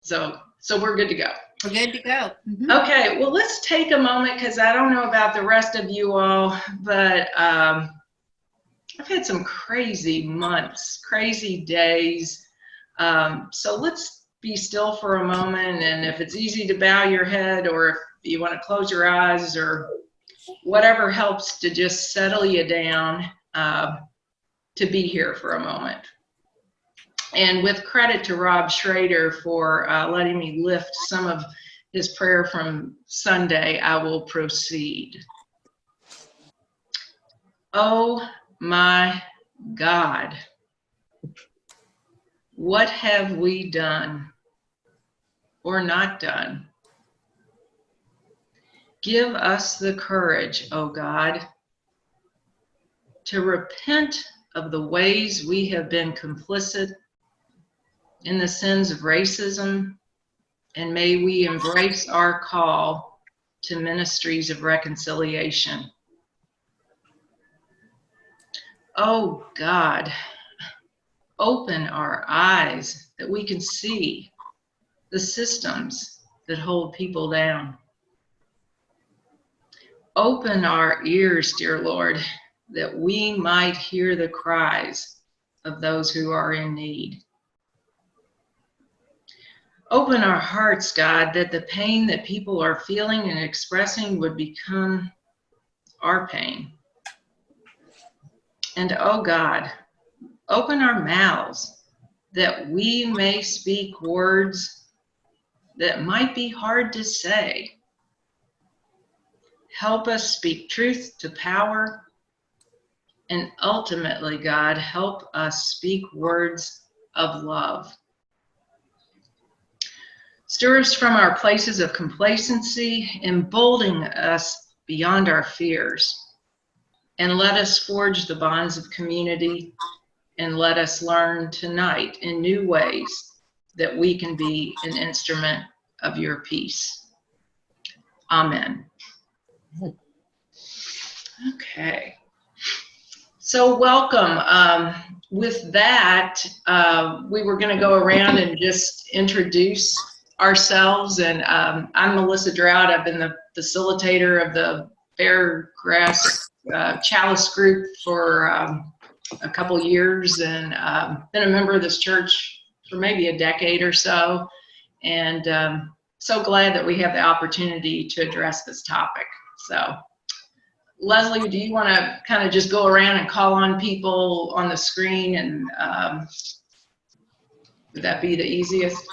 So we're good to go. We're good to go. Mm-hmm. Okay, well, let's take a moment, because I don't know about the rest of you all, but I've had some crazy months, crazy days. So let's be still for a moment, and if it's easy to bow your head, or if you want to close your eyes, or whatever helps to just settle you down, to be here for a moment. And with credit to Rob Schrader for letting me lift some of his prayer from Sunday, I will proceed. Oh my God, what have we done or not done? Give us the courage, oh God, to repent of the ways we have been complicit in the sins of racism, and may we embrace our call to ministries of reconciliation. Oh God, open our eyes that we can see the systems that hold people down. Open our ears, dear Lord, that we might hear the cries of those who are in need. Open our hearts, God, that the pain that people are feeling and expressing would become our pain. And oh God, open our mouths that we may speak words that might be hard to say. Help us speak truth to power, and ultimately, God, help us speak words of love. Stir us from our places of complacency, embolden us beyond our fears, and let us forge the bonds of community, and let us learn tonight in new ways that we can be an instrument of your peace. Amen. Okay. So welcome. With that, we were going to go around and just introduce ourselves. And I'm Melissa Drought. I've been the facilitator of the Beargrass Chalice group for a couple years, and been a member of this church for maybe a decade or so. And so glad that we have the opportunity to address this topic. So Leslie, do you want to kind of just go around and call on people on the screen, and would that be the easiest?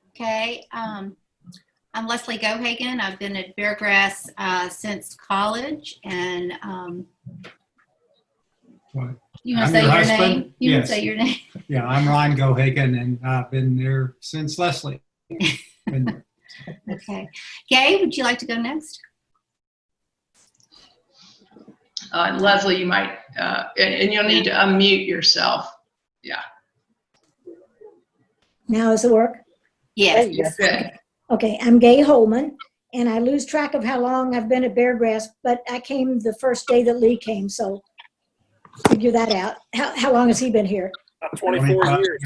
Okay. I'm Leslie Gohagan. I've been at Beargrass since college, and you want to say your name? You Yes. want to say your name? Yeah, I'm Ron Gohagan, and I've been there since Leslie. Okay. Gay, would you like to go next? And Leslie, you might, and you'll need to unmute yourself. Yeah. Now does it work? Yes. Good. Okay, I'm Gay Holman, and I lose track of how long I've been at Beargrass, but I came the first day that Lee came, so figure that out. How long has he been here? 24 years.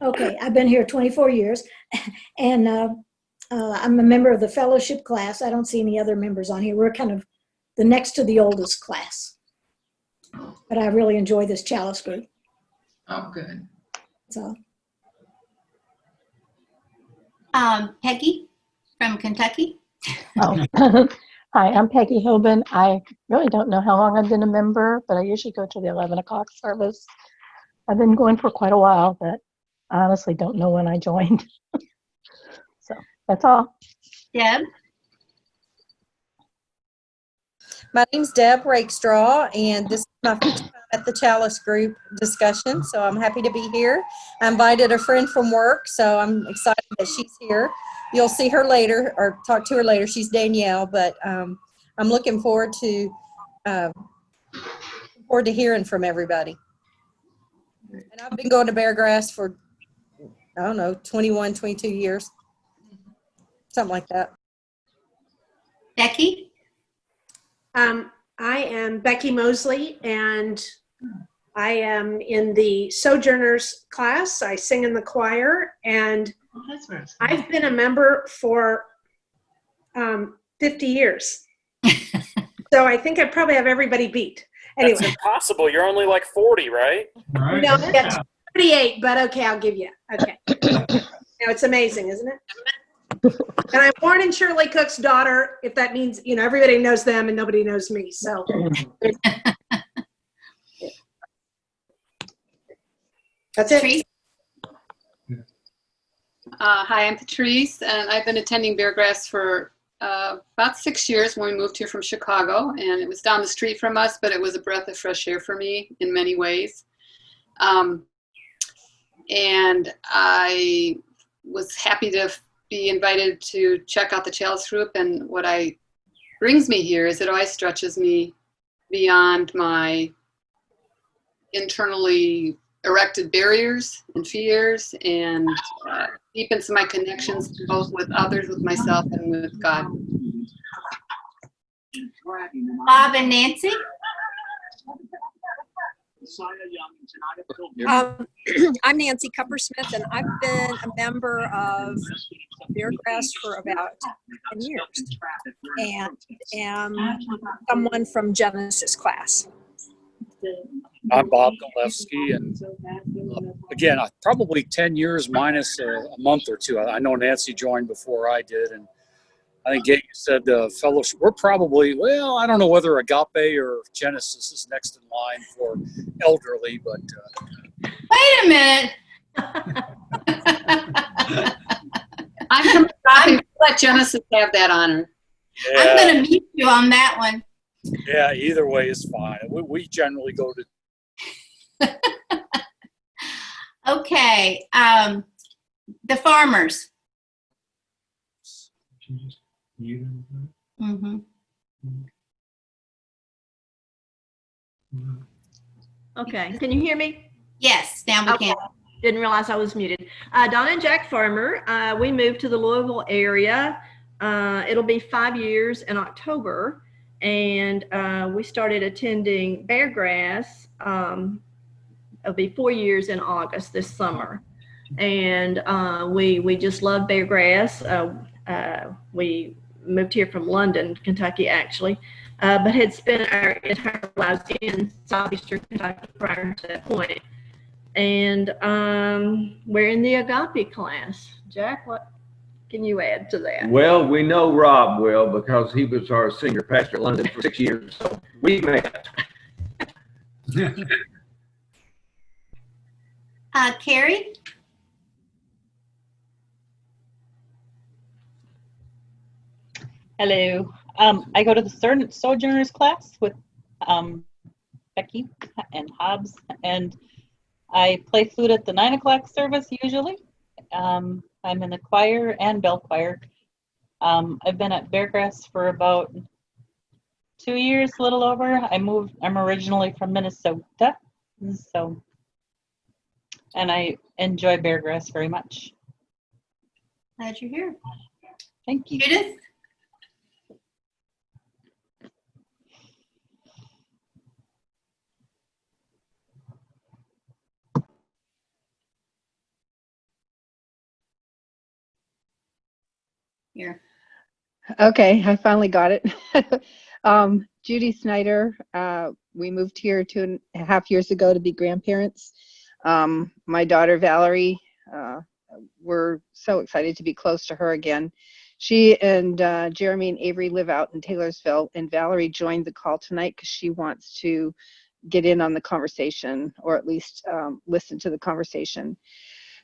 Okay, I've been here 24 years, and I'm a member of the fellowship class. I don't see any other members on here. We're kind of the next to the oldest class, but I really enjoy this Chalice group. Oh, good. So. Peggy from Kentucky. Oh. Hi, I'm Peggy Hoban. I really don't know how long I've been a member, but I usually go to the 11 o'clock service. I've been going for quite a while, but I honestly don't know when I joined. So that's all. Deb. My name's Deb Rakestraw, and this is my first time at the Chalice Group discussion, so I'm happy to be here. I invited a friend from work, so I'm excited that she's here. You'll see her later, or talk to her later. She's Danielle, but I'm looking forward to hearing from everybody. And I've been going to Beargrass for, I don't know, 21, 22 years, something like that. Becky. I am Becky Mosley, and I am in the Sojourners class. I sing in the choir, and Well, that's what it's- I've been a member for 50 years. So I think I probably have everybody beat. That's Anyway, impossible. You're only like 40, right? All right. no, that's 38, but okay, I'll give you. Okay. Now it's amazing, isn't it? And I'm Warren and Shirley Cook's daughter, if that means, everybody knows them and nobody knows me. So that's it. Patrice? Hi, I'm Patrice, and I've been attending Beargrass for about 6 years when we moved here from Chicago, and it was down the street from us, but it was a breath of fresh air for me in many ways. And I was happy to be invited to check out the Chalice Group, and what brings me here is it always stretches me beyond my internally erected barriers and fears, and deepens my connections both with others, with myself, and with God. Bob and Nancy? I'm Nancy Cuppersmith, and I've been a member of Beargrass for about 10 years, and am someone from Genesis class. I'm Bob Golewski, and again, probably 10 years minus a month or two. I know Nancy joined before I did, and I think Gabe said fellowship. We're probably, well, I don't know whether Agape or Genesis is next in line for elderly, but Wait a minute. I'm from Agape. Let Genesis have that honor. I'm yeah, going to meet you on that one. yeah, either way is fine. We generally go to. Okay. The farmers. Mm-hmm. Okay, can you hear me? Yes, now we Okay. can. Didn't realize I was muted. Donna and Jack Farmer, we moved to the Louisville area. It'll be 5 years in October, and we started attending Beargrass. It'll be 4 years in August this summer, and we just love Beargrass. We moved here from London, Kentucky, actually, but had spent our entire lives in southeastern Kentucky prior to that point. And we're in the Agape class. Jack, what can you add to that? Well, we know Rob well because he was our senior pastor in London for 6 years. So we met. Carrie? Hello. I go to the Sojourners class with Becky and Hobbs, and I play flute at the 9 o'clock service usually. I'm in the choir and bell choir. I've been at Beargrass for about 2 years, a little over. I'm originally from Minnesota, and I enjoy Beargrass very much. Glad you're here. Thank you. Judith? Here. Okay, I finally got it. Judy Snyder, we moved here 2.5 years ago to be grandparents. My daughter Valerie, we're so excited to be close to her again. She and Jeremy and Avery live out in Taylorsville, and Valerie joined the call tonight because she wants to get in on the conversation, or at least listen to the conversation.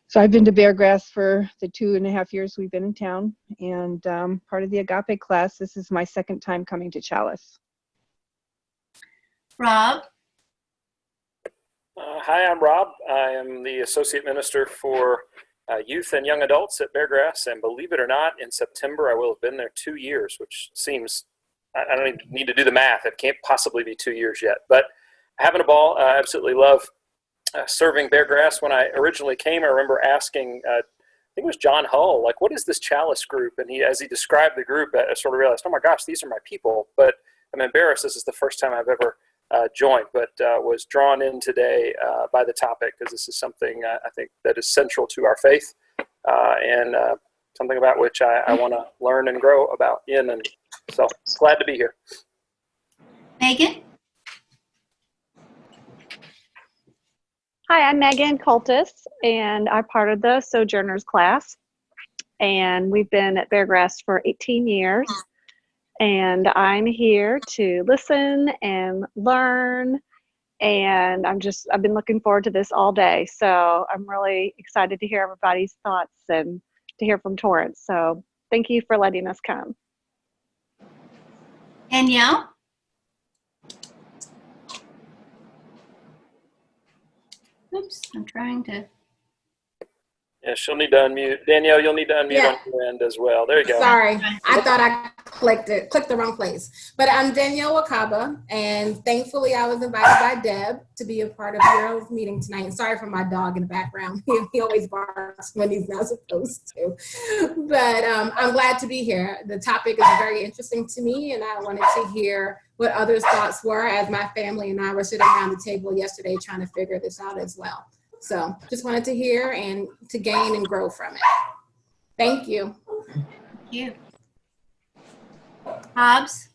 So I've been to Beargrass for the 2.5 years we've been in town, and part of the Agape class. This is my second time coming to Chalice. Rob? Hi, I'm Rob. I am the Associate Minister for Youth and Young Adults at Beargrass, and believe it or not, in September I will have been there 2 years, which seems, I don't even need to do the math. It can't possibly be 2 years yet, but having a ball. I absolutely love serving Beargrass. When I originally came, I remember asking, I think it was John Hull, like, what is this Chalice group? And as he described the group, I sort of realized, oh my gosh, these are my people. But I'm embarrassed. This is the first time I've ever joined, but was drawn in today by the topic, because this is something I think that is central to our faith and something about which I want to learn and grow about in. And so glad to be here. Megan? Hi, I'm Megan Cultus, and I'm part of the Sojourners class. And we've been at Beargrass for 18 years. And I'm here to listen and learn. And I've been looking forward to this all day. So I'm really excited to hear everybody's thoughts and to hear from Torrance. So thank you for letting us come. Danielle? Oops, I'm trying to. Yeah, she'll need to unmute. Danielle, you'll need to unmute Yeah. on your end as well. There you go. Sorry, I thought I clicked the wrong place. But I'm Danielle Wakaba, and thankfully I was invited by Deb to be a part of your meeting tonight. And sorry for my dog in the background. He always barks when he's not supposed to. But I'm glad to be here. The topic is very interesting to me, and I wanted to hear what others' thoughts were as my family and I were sitting around the table yesterday trying to figure this out as well. So just wanted to hear and to gain and grow from it. Thank you. Thank you. Hobbs?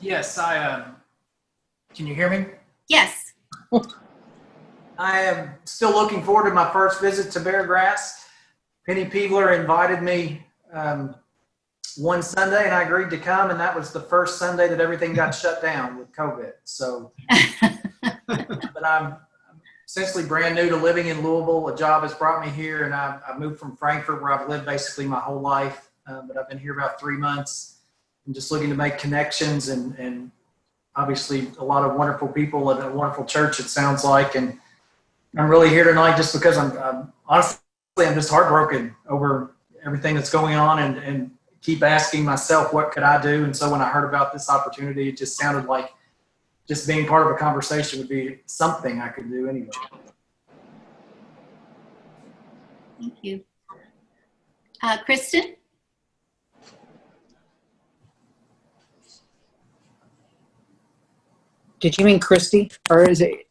Yes, can you hear me? Yes. I am still looking forward to my first visit to Beargrass. Penny Peebler invited me one Sunday, and I agreed to come, and that was the first Sunday that everything got shut down with COVID. So, but I'm essentially brand new to living in Louisville. A job has brought me here, and I moved from Frankfort, where I've lived basically my whole life, but I've been here about 3 months. I'm just looking to make connections, and obviously a lot of wonderful people at a wonderful church, it sounds like. And I'm really here tonight just because I'm honestly, I'm just heartbroken over everything that's going on, and keep asking myself, what could I do? And so when I heard about this opportunity, it just sounded like just being part of a conversation would be something I could do anyway. Thank you. Kristen? Did you mean Christy, or is it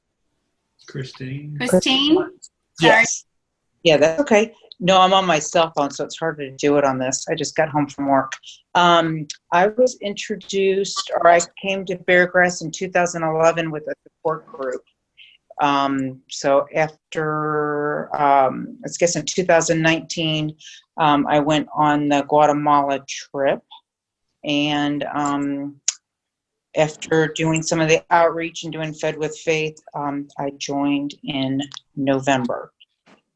Christine? Christine? Sorry. Yes. Yeah, that's okay. No, I'm on my cell phone, so it's hard to do it on this. I just got home from work. I was introduced, or I came to Beargrass in 2011 with a support group. So after, I guess in 2019, I went on the Guatemala trip, and after doing some of the outreach and doing Fed with Faith, I joined in November.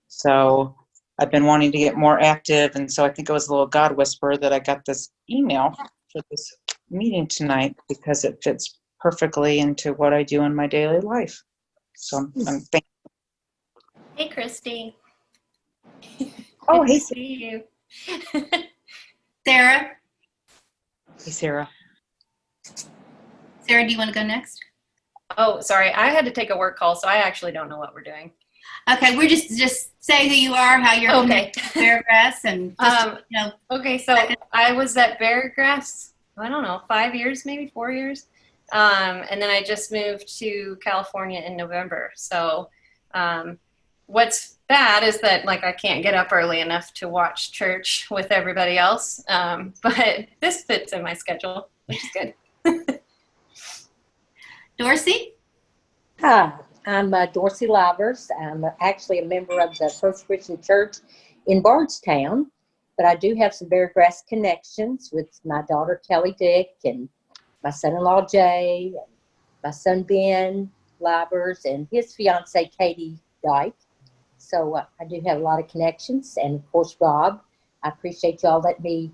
So I've been wanting to get more active, and so I think it was a little God whisper that I got this email for this meeting tonight, because it fits perfectly into what I do in my daily life. So I'm thankful. Hey, Christy. Oh, Good hey, to see you. Sarah? Hey, Sarah. Sarah, do you want to go next? Oh, sorry. I had to take a work call, so I actually don't know what we're doing. Okay, we're just say who you are, how you're Okay. Beargrass, and just, Okay, so I was at Beargrass, I don't know, 5 years, maybe 4 years. And then I just moved to California in November. So what's bad is that I can't get up early enough to watch church with everybody else. But this fits in my schedule, which is good. Dorsey? Hi, I'm Dorsey Livers. I'm actually a member of the First Christian Church in Bardstown, but I do have some Beargrass connections with my daughter Kelly Dick and my son-in-law Jay, and my son Ben Livers, and his fiancee Katie Dyke. So I do have a lot of connections, and of course Rob. I appreciate y'all letting me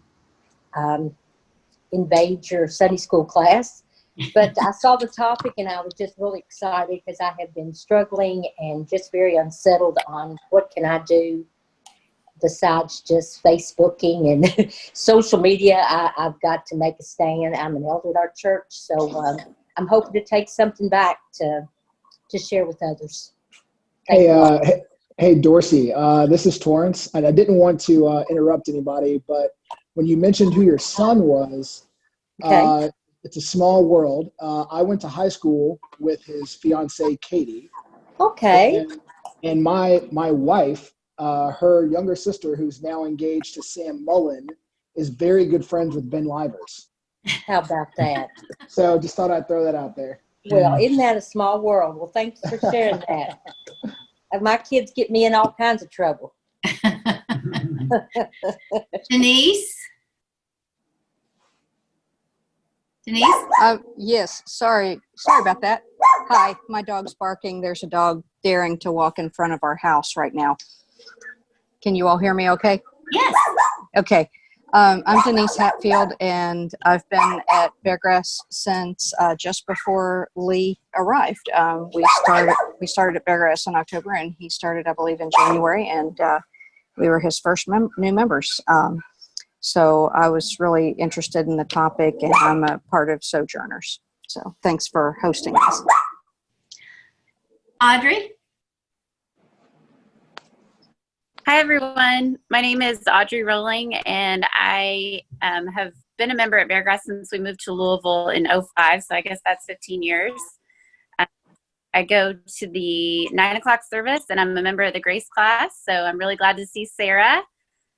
invade your Sunday school class. But I saw the topic and I was just really excited because I have been struggling and just very unsettled on what can I do besides just Facebooking and social media. I've got to make a stand. I'm an elder at our church, so I'm hoping to take something back to share with others. Hey, Dorsey, this is Torrance. And I didn't want to interrupt anybody, but when you mentioned who your son was, Okay. It's a small world. I went to high school with his fiancee, Katie. Okay. And my wife her younger sister, who's now engaged to Sam Mullen, is very good friends with Ben Livers. How about that? So just thought I'd throw that out there. Well, isn't that a small world? Well, thanks for sharing that. My kids get me in all kinds of trouble. Denise? Denise? Yes, sorry about that. Hi, my dog's barking. There's a dog daring to walk in front of our house right now. Can you all hear me okay? Yes. Okay. I'm Denise Hatfield, and I've been at Beargrass since just before Lee arrived. We started at Beargrass in October, and he started, I believe, in January, and we were his first new members. So I was really interested in the topic, and I'm a part of Sojourners. So thanks for hosting us. Audrey? Hi, everyone. My name is Audrey Rowling, and I have been a member at Beargrass since we moved to Louisville in 2005, so I guess that's 15 years. I go to the 9 o'clock service, and I'm a member of the Grace class, so I'm really glad to see Sarah.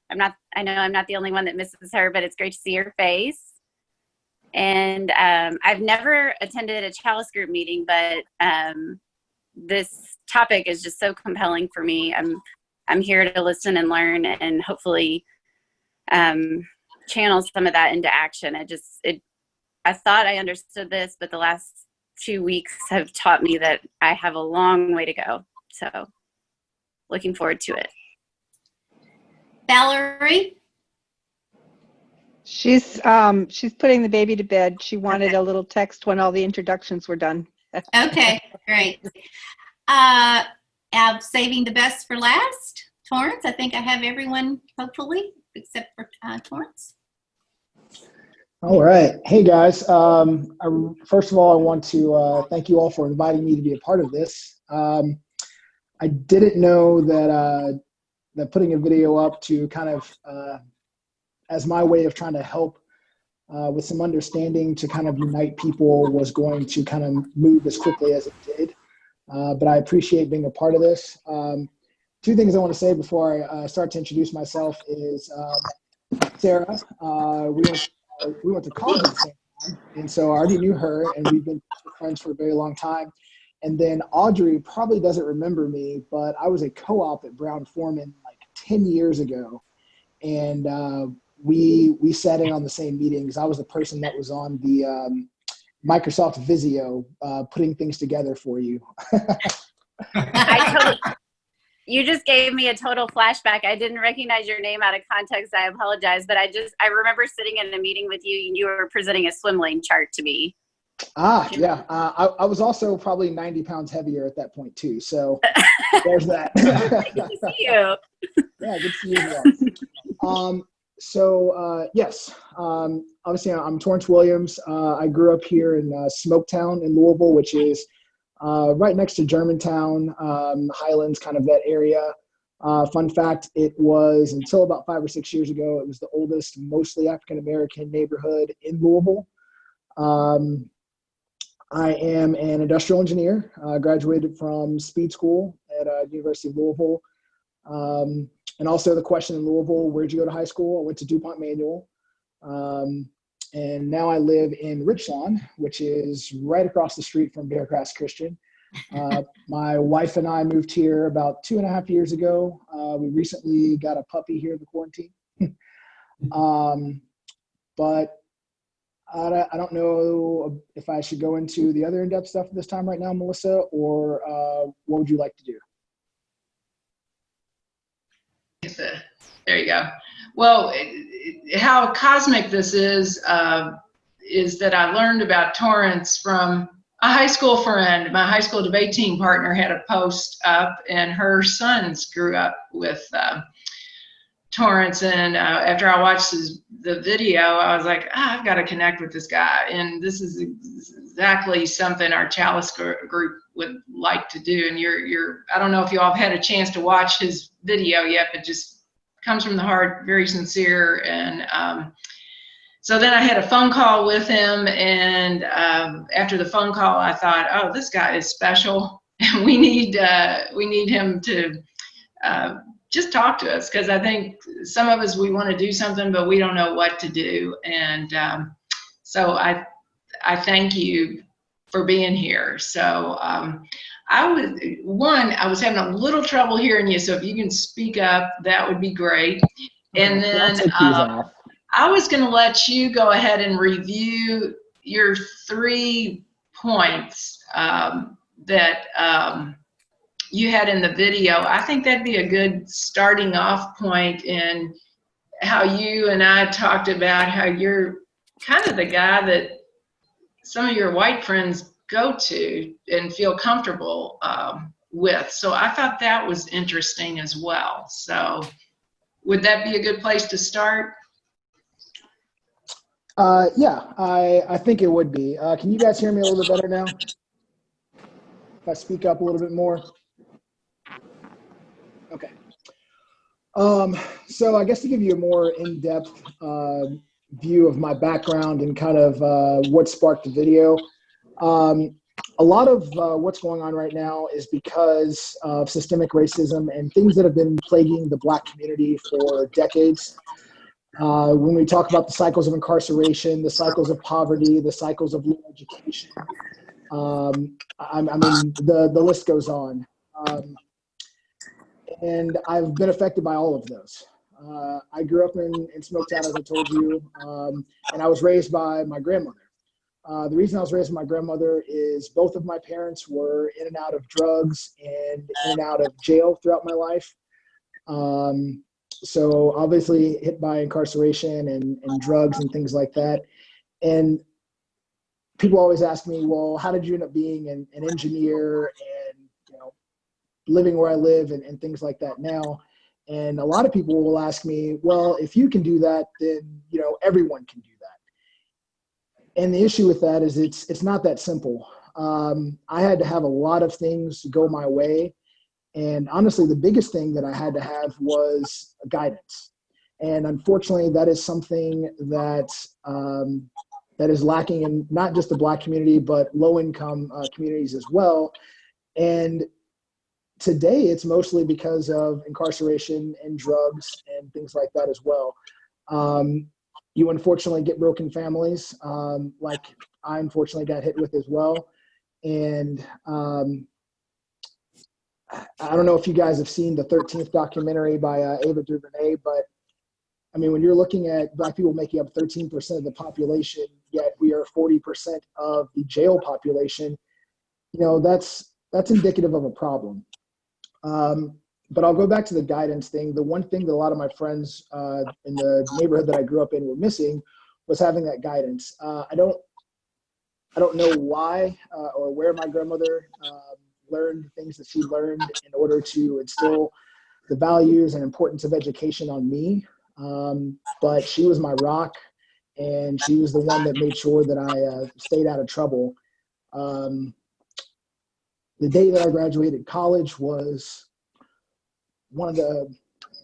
I know I'm not the only one that misses her, but it's great to see her face. And I've never attended a Chalice group meeting, but this topic is just so compelling for me. I'm here to listen and learn and hopefully channel some of that into action. I thought I understood this, but the last 2 weeks have taught me that I have a long way to go. So looking forward to it. Valerie? She's putting the baby to bed. She wanted a little text when all the introductions were done. Okay, great. Saving the best for last. Torrance, I think I have everyone, hopefully, except for Torrance. All right. Hey, guys. First of all, I want to thank you all for inviting me to be a part of this. I didn't know that putting a video up to kind of as my way of trying to help with some understanding to kind of unite people was going to kind of move as quickly as it did. But I appreciate being a part of this. Two things I want to say before I start to introduce myself is Sarah. We went to college at the same time, and so I already knew her, and we've been friends for a very long time. And then Audrey probably doesn't remember me, but I was a co-op at Brown-Forman like 10 years ago, and we sat in on the same meetings. I was the person that was on the Microsoft Visio, putting things together for you. You just gave me a total flashback. I didn't recognize your name out of context. I apologize, but I remember sitting in a meeting with you and you were presenting a swim lane chart to me. Yeah. I was also probably 90 pounds heavier at that point too. So there's that. Good to see you. Yeah, good to see you as well. Yes, obviously I'm Torrance Williams. I grew up here in Smoketown in Louisville, which is right next to Germantown, Highlands, kind of that area. Fun fact, it was until about 5 or 6 years ago, it was the oldest, mostly African-American neighborhood in Louisville. I am an industrial engineer, graduated from Speed School at University of Louisville. And also the question in Louisville, where'd you go to high school? I went to DuPont Manual. And now I live in Richlawn, which is right across the street from Beargrass Christian. My wife and I moved here about 2.5 years ago. We recently got a puppy here in the quarantine. But I don't know if I should go into the other in-depth stuff this time right now, Melissa, or what would you like to do? There you go. Well, how cosmic this is that I learned about Torrance from a high school friend. My high school debate team partner had a post up, and her sons grew up with Torrance. And after I watched the video, I was like, I've got to connect with this guy. And this is exactly something our Chalice group would like to do. And I don't know if you all have had a chance to watch his video yet, but just comes from the heart, very sincere. And so then I had a phone call with him, and after the phone call, I thought, oh, this guy is special, and we need him to just talk to us, because I think some of us, we want to do something, but we don't know what to do. And so I thank you for being here. So I was having a little trouble hearing you, so if you can speak up, that would be great. And then I was going to let you go ahead and review your 3 points that you had in the video. I think that'd be a good starting off point in how you and I talked about how you're kind of the guy that some of your white friends go to and feel comfortable with. So I thought that was interesting as well. So would that be a good place to start? Yeah, I think it would be. Can you guys hear me a little bit better now? If I speak up a little bit more. Okay. So I guess to give you a more in-depth view of my background and kind of what sparked the video, a lot of what's going on right now is because of systemic racism and things that have been plaguing the Black community for decades. When we talk about the cycles of incarceration, the cycles of poverty, the cycles of low education, I mean, the list goes on. And I've been affected by all of those. I grew up in Smoketown, as I told you, and I was raised by my grandmother. The reason I was raised by my grandmother is both of my parents were in and out of drugs and in and out of jail throughout my life. So obviously hit by incarceration and drugs and things like that. And people always ask me, well, how did you end up being an engineer and, you know, living where I live and things like that now? And a lot of people will ask me, well, if you can do that, then, you know, everyone can do that. And the issue with that is it's not that simple. I had to have a lot of things go my way. And honestly, the biggest thing that I had to have was guidance. And unfortunately, that is something that that is lacking in not just the Black community, but low-income communities as well. And today, it's mostly because of incarceration and drugs and things like that as well. You unfortunately get broken families, like I unfortunately got hit with as well. And I don't know if you guys have seen the 13th documentary by Ava DuVernay, but I mean, when you're looking at Black people making up 13% of the population, yet we are 40% of the jail population, you know, that's indicative of a problem. But I'll go back to the guidance thing. The one thing that a lot of my friends in the neighborhood that I grew up in were missing was having that guidance. I don't know why or where my grandmother learned things that she learned in order to instill the values and importance of education on me. But she was my rock, and she was the one that made sure that I stayed out of trouble. The day that I graduated college was one of the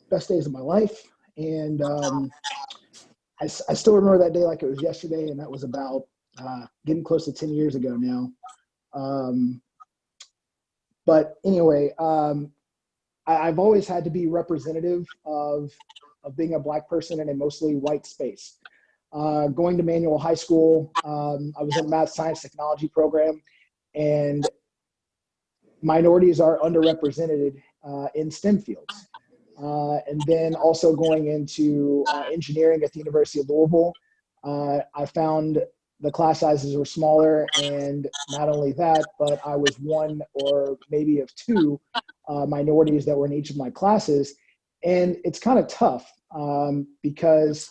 best days of my life. And I still remember that day like it was yesterday, and that was about getting close to 10 years ago now. But anyway, I've always had to be representative of being a Black person in a mostly white space. Going to Manual High School, I was in a math, science, technology program, and minorities are underrepresented in STEM fields. And then also going into engineering at the University of Louisville, I found the class sizes were smaller, and not only that, but I was one or maybe of two minorities that were in each of my classes. And it's kind of tough because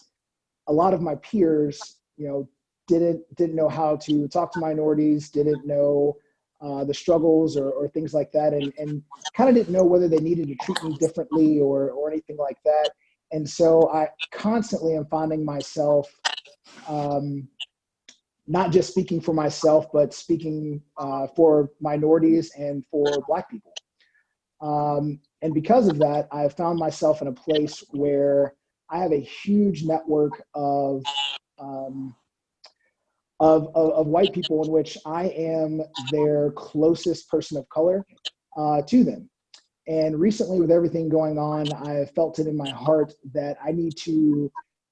a lot of my peers, you know, didn't know how to talk to minorities, didn't know the struggles or things like that, and kind of didn't know whether they needed to treat me differently or anything like that. And so I constantly am finding myself not just speaking for myself, but speaking for minorities and for Black people. And because of that, I've found myself in a place where I have a huge network of white people in which I am their closest person of color to them. And recently, with everything going on, I have felt it in my heart that I need to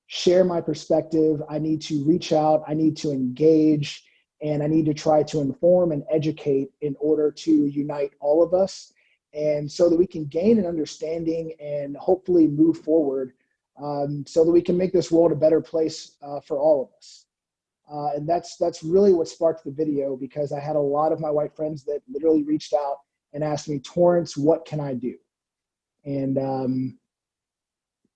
share my perspective. I need to reach out. I need to engage, and I need to try to inform and educate in order to unite all of us, and so that we can gain an understanding and hopefully move forward, so that we can make this world a better place for all of us. And that's really what sparked the video, because I had a lot of my white friends that literally reached out and asked me, Torrance, what can I do? And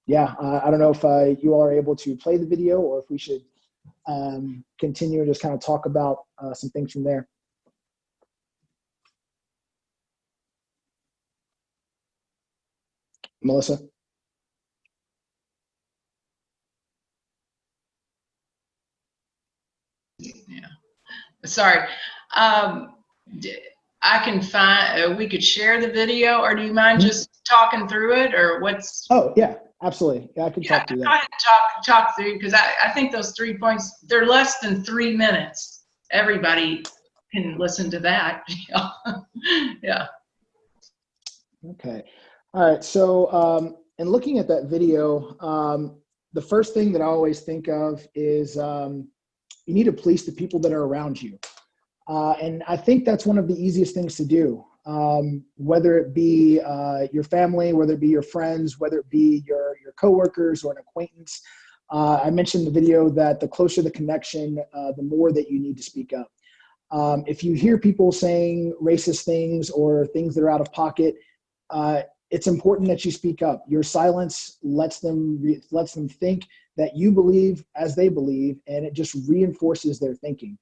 yeah, I don't know if you all are able to play the video, or if we should continue and just kind of talk about some things from there. Melissa? Yeah. Sorry. I can find, we could share the video, or do you mind just talking through it, or what's? Oh, yeah, absolutely. Yeah, I can talk through Go that. ahead and talk through, because I think those 3 points, they're less than 3 minutes. Everybody can listen to that. Yeah. Okay. All right. So, in looking at that video, the first thing that I always think of is you need to police the people that are around you. And I think that's one of the easiest things to do, whether it be your family, whether it be your friends, whether it be your coworkers or an acquaintance. I mentioned in the video that the closer the connection, the more that you need to speak up. If you hear people saying racist things or things that are out of pocket, it's important that you speak up. Your silence lets them think that you believe as they believe, and it just reinforces their thinking.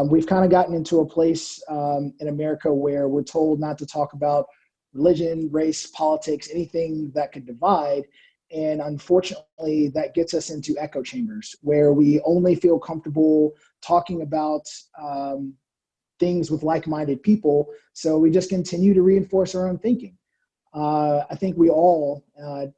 We've kind of gotten into a place in America where we're told not to talk about religion, race, politics, anything that could divide. And unfortunately, that gets us into echo chambers where we only feel comfortable talking about things with like-minded people. So we just continue to reinforce our own thinking. I think we all,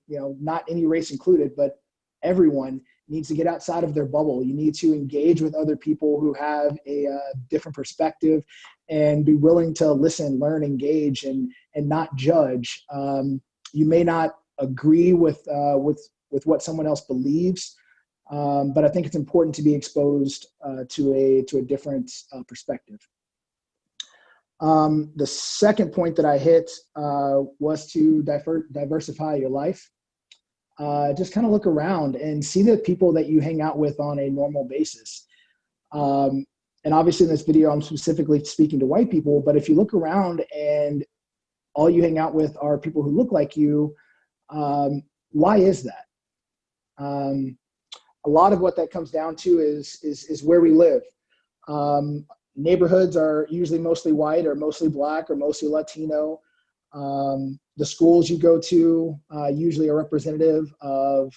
not any race included, but everyone needs to get outside of their bubble. You need to engage with other people who have a different perspective, and be willing to listen, learn, engage, and not judge. You may not agree with what someone else believes, but I think it's important to be exposed to a different perspective. The second point that I hit was to diversify your life. Just kind of look around and see the people that you hang out with on a normal basis. And obviously in this video, I'm specifically speaking to white people, but if you look around and all you hang out with are people who look like you, why is that? A lot of what that comes down to is where we live. Neighborhoods are usually mostly white or mostly black or mostly Latino. The schools you go to usually are representative of,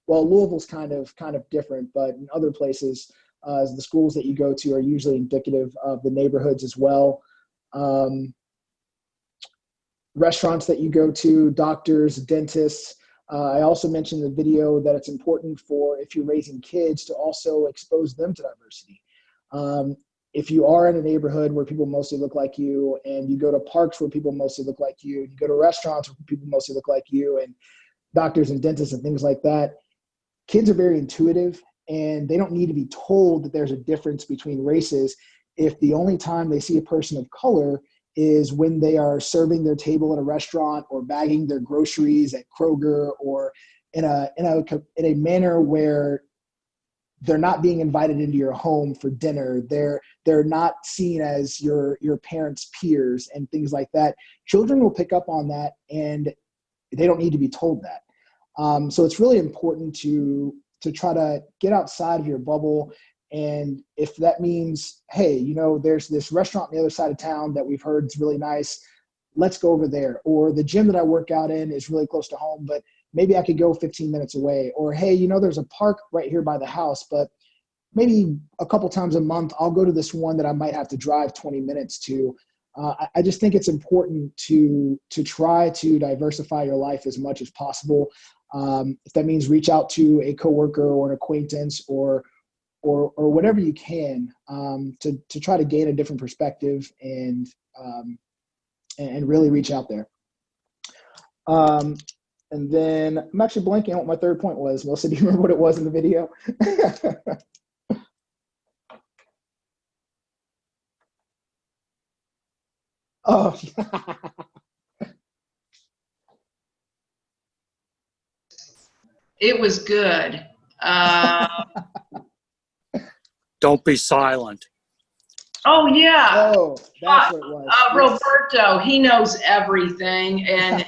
well, Louisville's kind of different, but in other places, the schools that you go to are usually indicative of the neighborhoods as well. Restaurants that you go to, doctors, dentists. I also mentioned in the video that it's important for, if you're raising kids, to also expose them to diversity. If you are in a neighborhood where people mostly look like you, and you go to parks where people mostly look like you go to restaurants where people mostly look like you, and doctors and dentists and things like that, kids are very intuitive, and they don't need to be told that there's a difference between races if the only time they see a person of color is when they are serving their table at a restaurant, or bagging their groceries at Kroger, or in a manner where they're not being invited into your home for dinner. They're not seen as your parents' peers and things like that. Children will pick up on that, and they don't need to be told that. So it's really important to try to get outside of your bubble. And if that means, hey, there's this restaurant on the other side of town that we've heard is really nice, let's go over there. Or the gym that I work out in is really close to home, but maybe I could go 15 minutes away. Or, hey, there's a park right here by the house, but maybe a couple times a month, I'll go to this one that I might have to drive 20 minutes to. I just think it's important to try to diversify your life as much as possible. If that means reach out to a coworker or an acquaintance or whatever you can, to try to gain a different perspective and and really reach out there. And then I'm actually blanking on what my third point was. Melissa, do you remember what it was in the video? Oh. It was good. Don't be silent. Oh, yeah. Oh, that's what it was. Roberto, he knows everything, and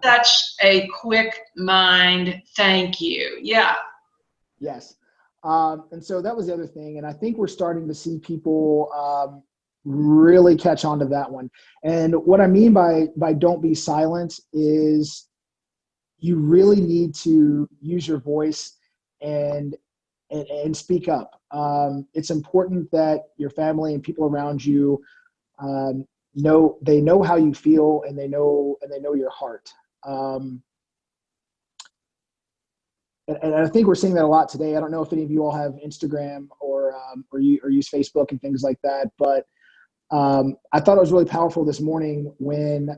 such a quick mind. Thank you. Yeah. Yes. And so that was the other thing. And I think we're starting to see people really catch on to that one. And what I mean by don't be silent is you really need to use your voice and speak up. It's important that your family and people around you know how you feel, and they know your heart. And I think we're seeing that a lot today. I don't know if any of you all have Instagram or use Facebook and things like that, but I thought it was really powerful this morning when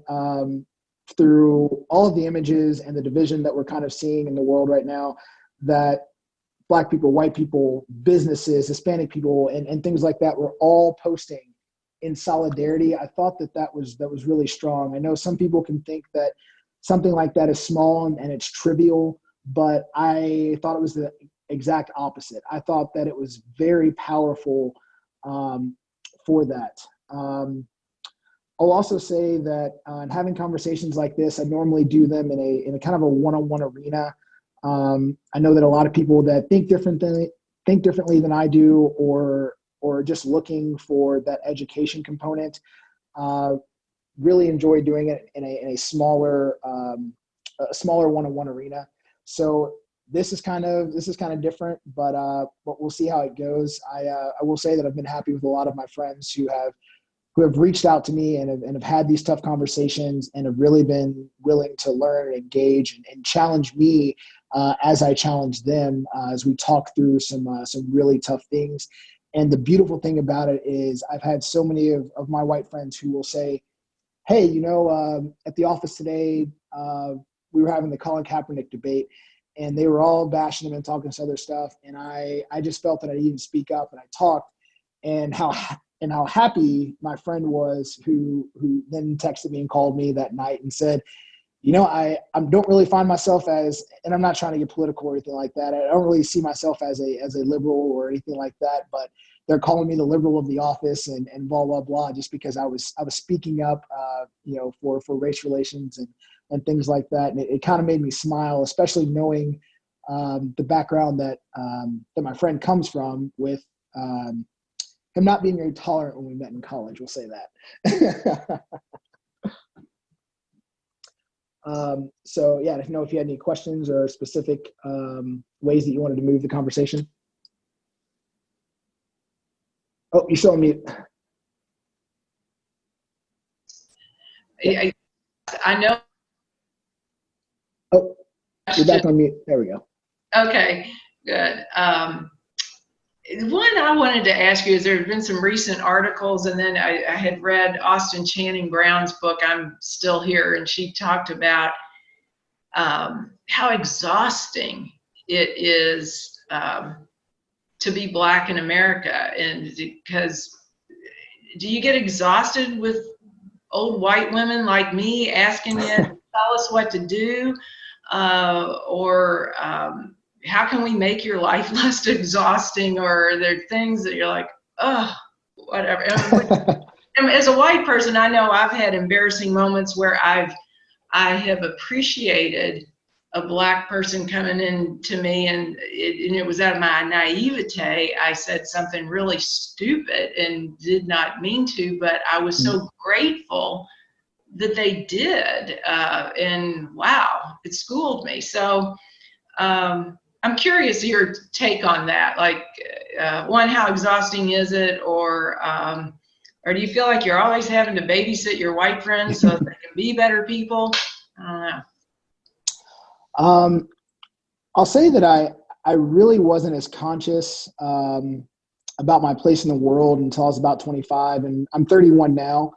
through all of the images and the division that we're kind of seeing in the world right now, that Black people, white people, businesses, Hispanic people, and things like that were all posting in solidarity. I thought that was really strong. I know some people can think that something like that is small and it's trivial, but I thought it was the exact opposite. I thought that it was very powerful for that. I'll also say that in having conversations like this, I normally do them in a kind of a one-on-one arena. I know that a lot of people that think differently than I do, or just looking for that education component, really enjoy doing it in a smaller one-on-one arena. So this is kind of different, but we'll see how it goes. I will say that I've been happy with a lot of my friends who have reached out to me and have had these tough conversations and have really been willing to learn and engage and challenge me as I challenge them as we talk through some really tough things. And the beautiful thing about it is I've had so many of my white friends who will say, hey, at the office today, we were having the Colin Kaepernick debate, and they were all bashing him and talking some other stuff. And I just felt that I needed to speak up, and I talked, and how happy my friend was who then texted me and called me that night and said, I don't really find myself as, and I'm not trying to get political or anything like that, I don't really see myself as a liberal or anything like that, but they're calling me the liberal of the office and blah, blah, blah, just because I was speaking up, for race relations and things like that. And it kind of made me smile, especially knowing the background that my friend comes from, with him not being very tolerant when we met in college. We'll say that. So yeah, I don't know if you had any questions or specific ways that you wanted to move the conversation. Oh, you're still on mute. I know. Oh, you're back on mute. There we go. Okay, good. One I wanted to ask you is there have been some recent articles, and then I had read Austin Channing Brown's book, I'm Still Here, and she talked about how exhausting it is to be Black in America. And because, do you get exhausted with old white women like me asking you to tell us what to do? Or how can we make your life less exhausting? Or are there things that you're like, oh, whatever. And as a white person, I know I've had embarrassing moments where I have appreciated a Black person coming in to me, and it was out of my naivete. I said something really stupid and did not mean to, but I was so grateful that they did. And wow, it schooled me. So I'm curious your take on that. Like, one, how exhausting is it? Or do you feel like you're always having to babysit your white friends so that they can be better people? I don't know. I'll say that I really wasn't as conscious about my place in the world until I was about 25, and I'm 31 now.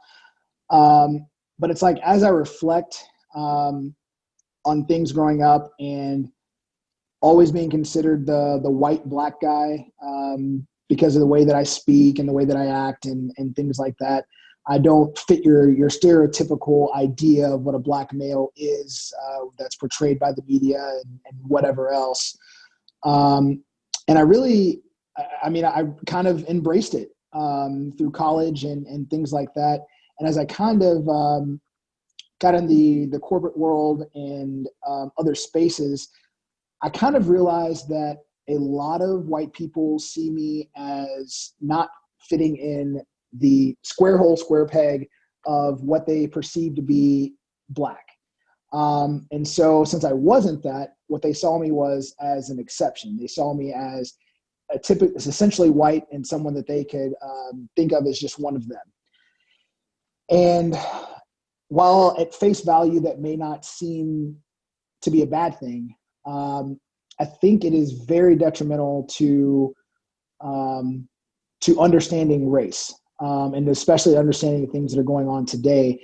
but it's like, as I reflect on things growing up and always being considered the white black guy because of the way that I speak and the way that I act and things like that. I don't fit your stereotypical idea of what a black male is that's portrayed by the media and whatever else. And I really, I kind of embraced it through college and things like that. And as I kind of got in the corporate world and other spaces, I kind of realized that a lot of white people see me as not fitting in the square hole, square peg of what they perceive to be black. And so since I wasn't that, what they saw me was as an exception. They saw me as essentially white and someone that they could think of as just one of them. And while at face value that may not seem to be a bad thing, I think it is very detrimental to understanding race, and especially understanding the things that are going on today,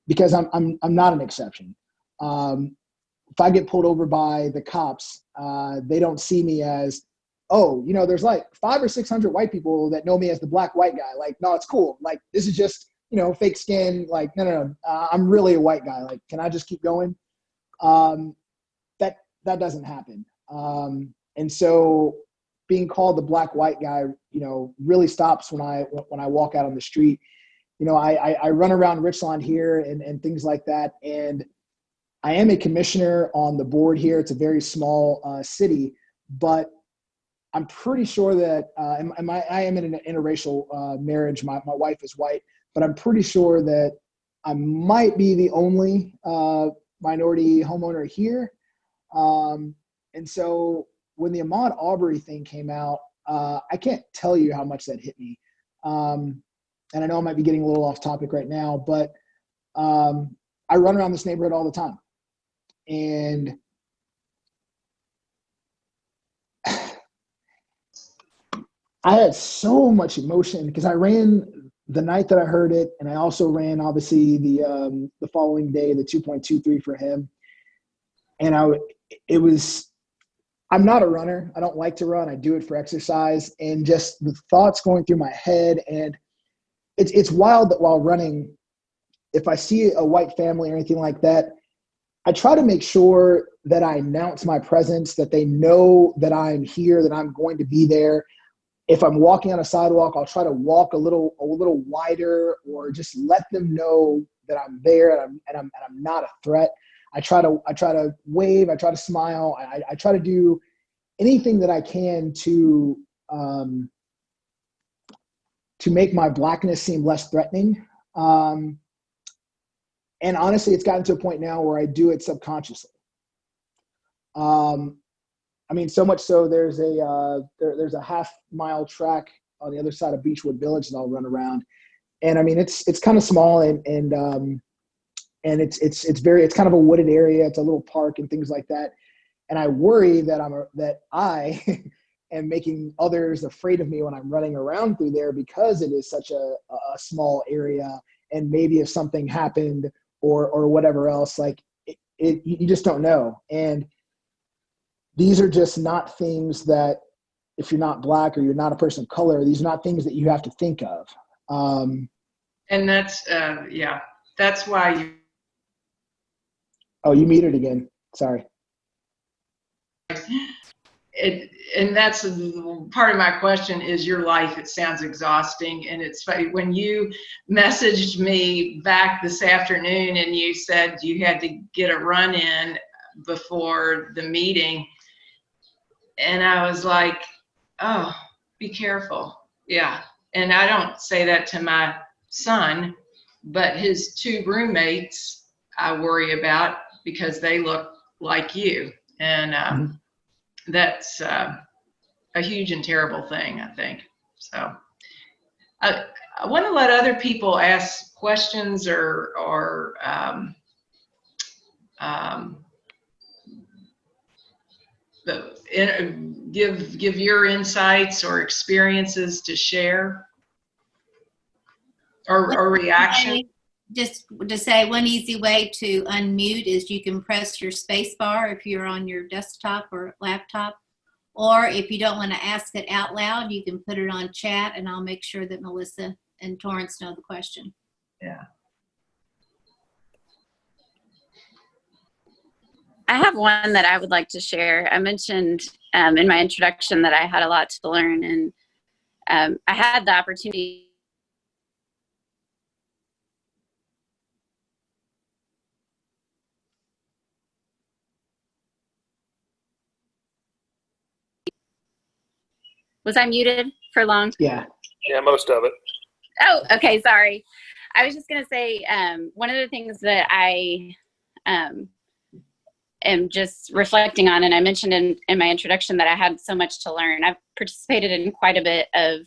because I'm not an exception. If I get pulled over by the cops, they don't see me as, oh, there's like 500 or 600 white people that know me as the black white guy. Like, no, it's cool. Like, this is just, fake skin. Like, no. I'm really a white guy. Like, can I just keep going? That doesn't happen. And so being called the black white guy, really stops when I walk out on the street. I run around Richland here and things like that. And I am a commissioner on the board here. It's a very small city, but I'm pretty sure that I am in an interracial marriage. My wife is white, but I'm pretty sure that I might be the only minority homeowner here. And so when the Ahmaud Arbery thing came out, I can't tell you how much that hit me. And I know I might be getting a little off topic right now, but I run around this neighborhood all the time. And I had so much emotion because I ran the night that I heard it, and I also ran obviously the following day, the 2.23 for him. And I'm not a runner. I don't like to run. I do it for exercise, and just the thoughts going through my head. And it's wild that while running, if I see a white family or anything like that, I try to make sure that I announce my presence, that they know that I'm here, that I'm going to be there. If I'm walking on a sidewalk, I'll try to walk a little wider, or just let them know that I'm there and I'm not a threat. I try to wave. I try to smile. I try to do anything that I can to make my blackness seem less threatening. And honestly, it's gotten to a point now where I do it subconsciously. So much so there's a half-mile track on the other side of Beechwood Village that I'll run around, and it's kind of small and it's kind of a wooded area. It's a little park and things like that. And I worry that I am making others afraid of me when I'm running around through there, because it is such a small area. And maybe if something happened or whatever else, like you just don't know. And these are just not things that, if you're not black or you're not a person of color, these are not things that you have to think of. And that's, that's why you. Oh, you muted again. Sorry. And that's part of my question is your life. It sounds exhausting. And it's funny, when you messaged me back this afternoon and you said you had to get a run in before the meeting, and I was like, oh, be careful. Yeah. And I don't say that to my son, but his two roommates I worry about, because they look like you. And that's a huge and terrible thing, I think. So I want to let other people ask questions or give your insights or experiences to share or reaction. just to say one easy way to unmute is you can press your space bar if you're on your desktop or laptop. Or if you don't want to ask it out loud, you can put it on chat and I'll make sure that Melissa and Torrance know the question. Yeah. I have one that I would like to share. I mentioned in my introduction that I had a lot to learn, and I had the opportunity Was I muted for long? Yeah. Yeah, most of it. Oh, okay. Sorry. I was just going to say, one of the things that I am just reflecting on, and I mentioned in my introduction that I had so much to learn. I've participated in quite a bit of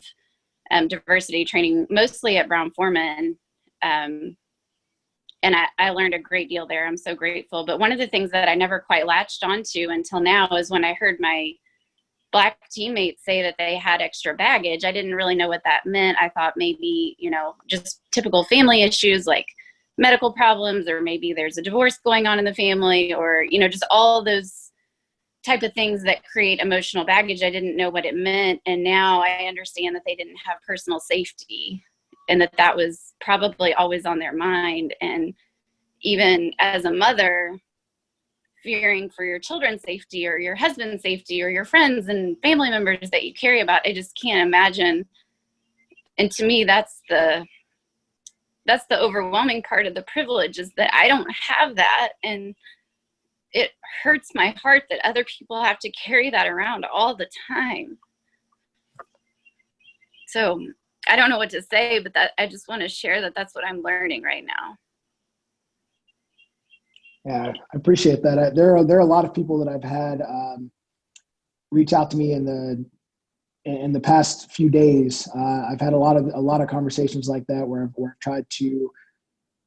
diversity training, mostly at Brown-Forman. And I learned a great deal there. I'm so grateful. But one of the things that I never quite latched onto until now is when I heard my Black teammates say that they had extra baggage. I didn't really know what that meant. I thought maybe, just typical family issues like medical problems, or maybe there's a divorce going on in the family, or, just all those type of things that create emotional baggage. I didn't know what it meant. And now I understand that they didn't have personal safety, and that was probably always on their mind. And even as a mother, fearing for your children's safety or your husband's safety or your friends and family members that you care about, I just can't imagine. And to me, that's the overwhelming part of the privilege, is that I don't have that. And it hurts my heart that other people have to carry that around all the time. So I don't know what to say, but I just want to share that that's what I'm learning right now. Yeah, I appreciate that. There are a lot of people that I've had reach out to me in the past few days. I've had a lot of conversations like that where I've tried to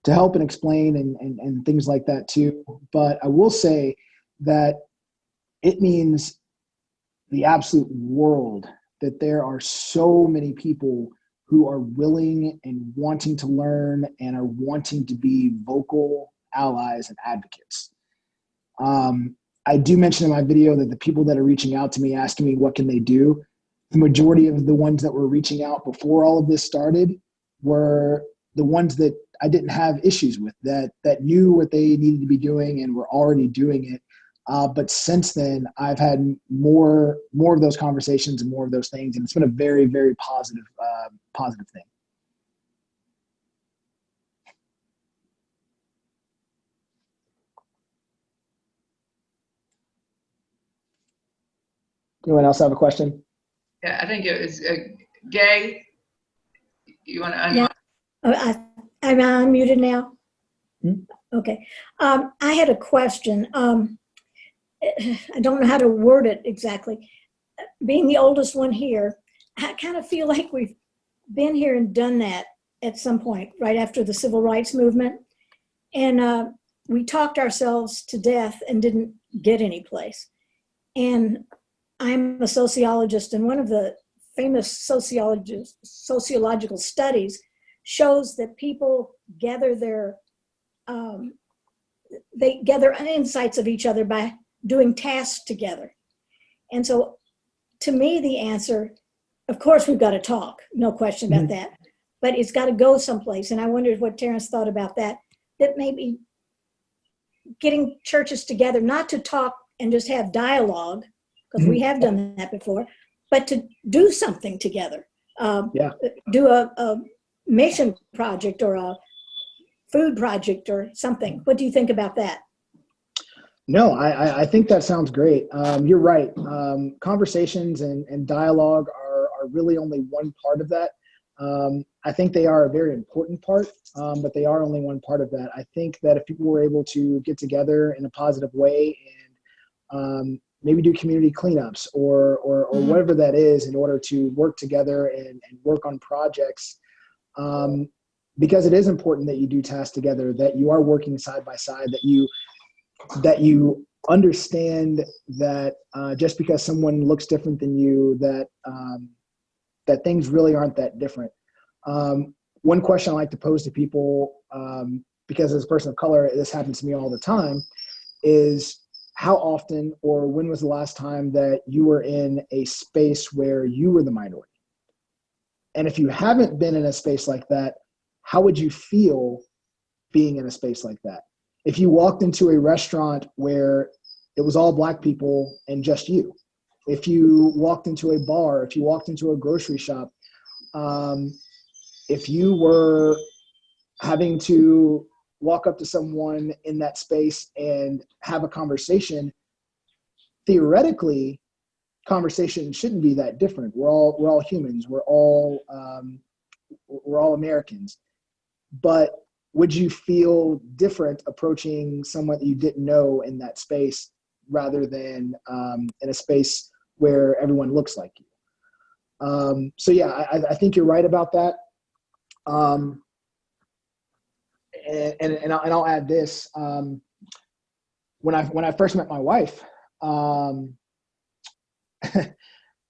help and explain and things like that too. But I will say that it means the absolute world that there are so many people who are willing and wanting to learn and are wanting to be vocal allies and advocates. I do mention in my video that the people that are reaching out to me asking me what can they do, the majority of the ones that were reaching out before all of this started were the ones that I didn't have issues with, that knew what they needed to be doing and were already doing it. But since then, I've had more of those conversations and more of those things, and it's been a very, very positive thing. Anyone else have a question? Yeah, I think it was Gay. You want to unmute? Yeah. I'm unmuted now. Okay. I had a question. I don't know how to word it exactly. Being the oldest one here, I kind of feel like we've been here and done that at some point, right after the civil rights movement. And we talked ourselves to death and didn't get any place. And I'm a sociologist, and one of the famous sociological studies shows that people gather they gather insights of each other by doing tasks together. And so to me, the answer, of course, we've got to talk, no question about that, but it's got to go someplace. And I wondered what Terrence thought about that maybe getting churches together, not to talk and just have dialogue, because we have done that before, but to do something together. Do a mission project or a food project or something. What do you think about that? No, I think that sounds great. You're right. Conversations and dialogue are really only one part of that. I think they are a very important part, but they are only one part of that. I think that if people were able to get together in a positive way and maybe do community cleanups or whatever that is in order to work together and work on projects, because it is important that you do tasks together, that you are working side by side, that you understand that just because someone looks different than you, that things really aren't that different. one question I like to pose to people, because as a person of color, this happens to me all the time, is how often or when was the last time that you were in a space where you were the minority? And if you haven't been in a space like that, how would you feel being in a space like that? If you walked into a restaurant where it was all Black people and just you, if you walked into a bar, if you walked into a grocery shop, if you were having to walk up to someone in that space and have a conversation, theoretically, conversation shouldn't be that different. We're all humans. We're all Americans. But would you feel different approaching someone that you didn't know in that space rather than in a space where everyone looks like you? So yeah, I think you're right about that. And I'll add this. When I first met my wife,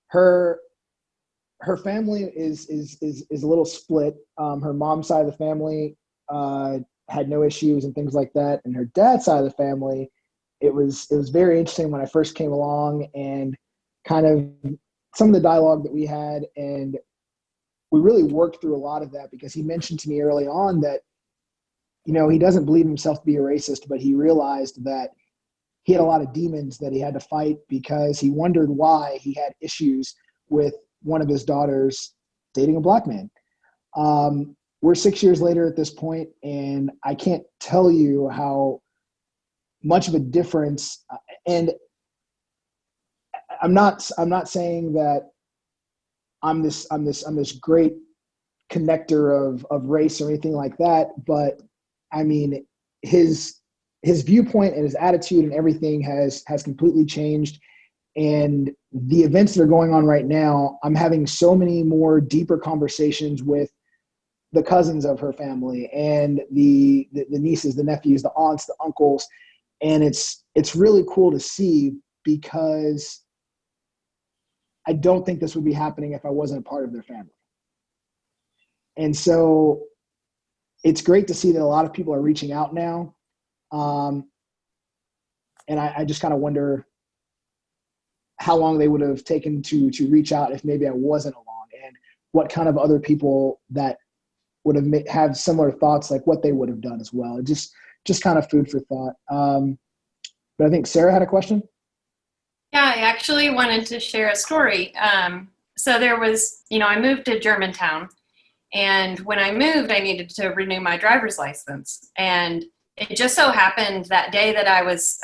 her family is a little split. Her mom's side of the family had no issues and things like that, and her dad's side of the family, it was very interesting when I first came along and kind of some of the dialogue that we had, and we really worked through a lot of that because he mentioned to me early on that, you know, he doesn't believe himself to be a racist, but he realized that he had a lot of demons that he had to fight because he wondered why he had issues with one of his daughters dating a Black man. We're 6 years later at this point, and I can't tell you how much of a difference. And I'm not saying that I'm this great connector of race or anything like that, but I mean, his viewpoint and his attitude and everything has completely changed. And the events that are going on right now, I'm having so many more deeper conversations with the cousins of her family and the nieces, the nephews, the aunts, the uncles. And it's really cool to see because I don't think this would be happening if I wasn't a part of their family. And so it's great to see that a lot of people are reaching out now. And I just kind of wonder how long they would have taken to reach out if maybe I wasn't along, and what kind of other people that would have similar thoughts, like what they would have done as well. Just kind of food for thought. But I think Sarah had a question. Yeah, I actually wanted to share a story. So there was, I moved to Germantown, and when I moved, I needed to renew my driver's license. And it just so happened that day that I was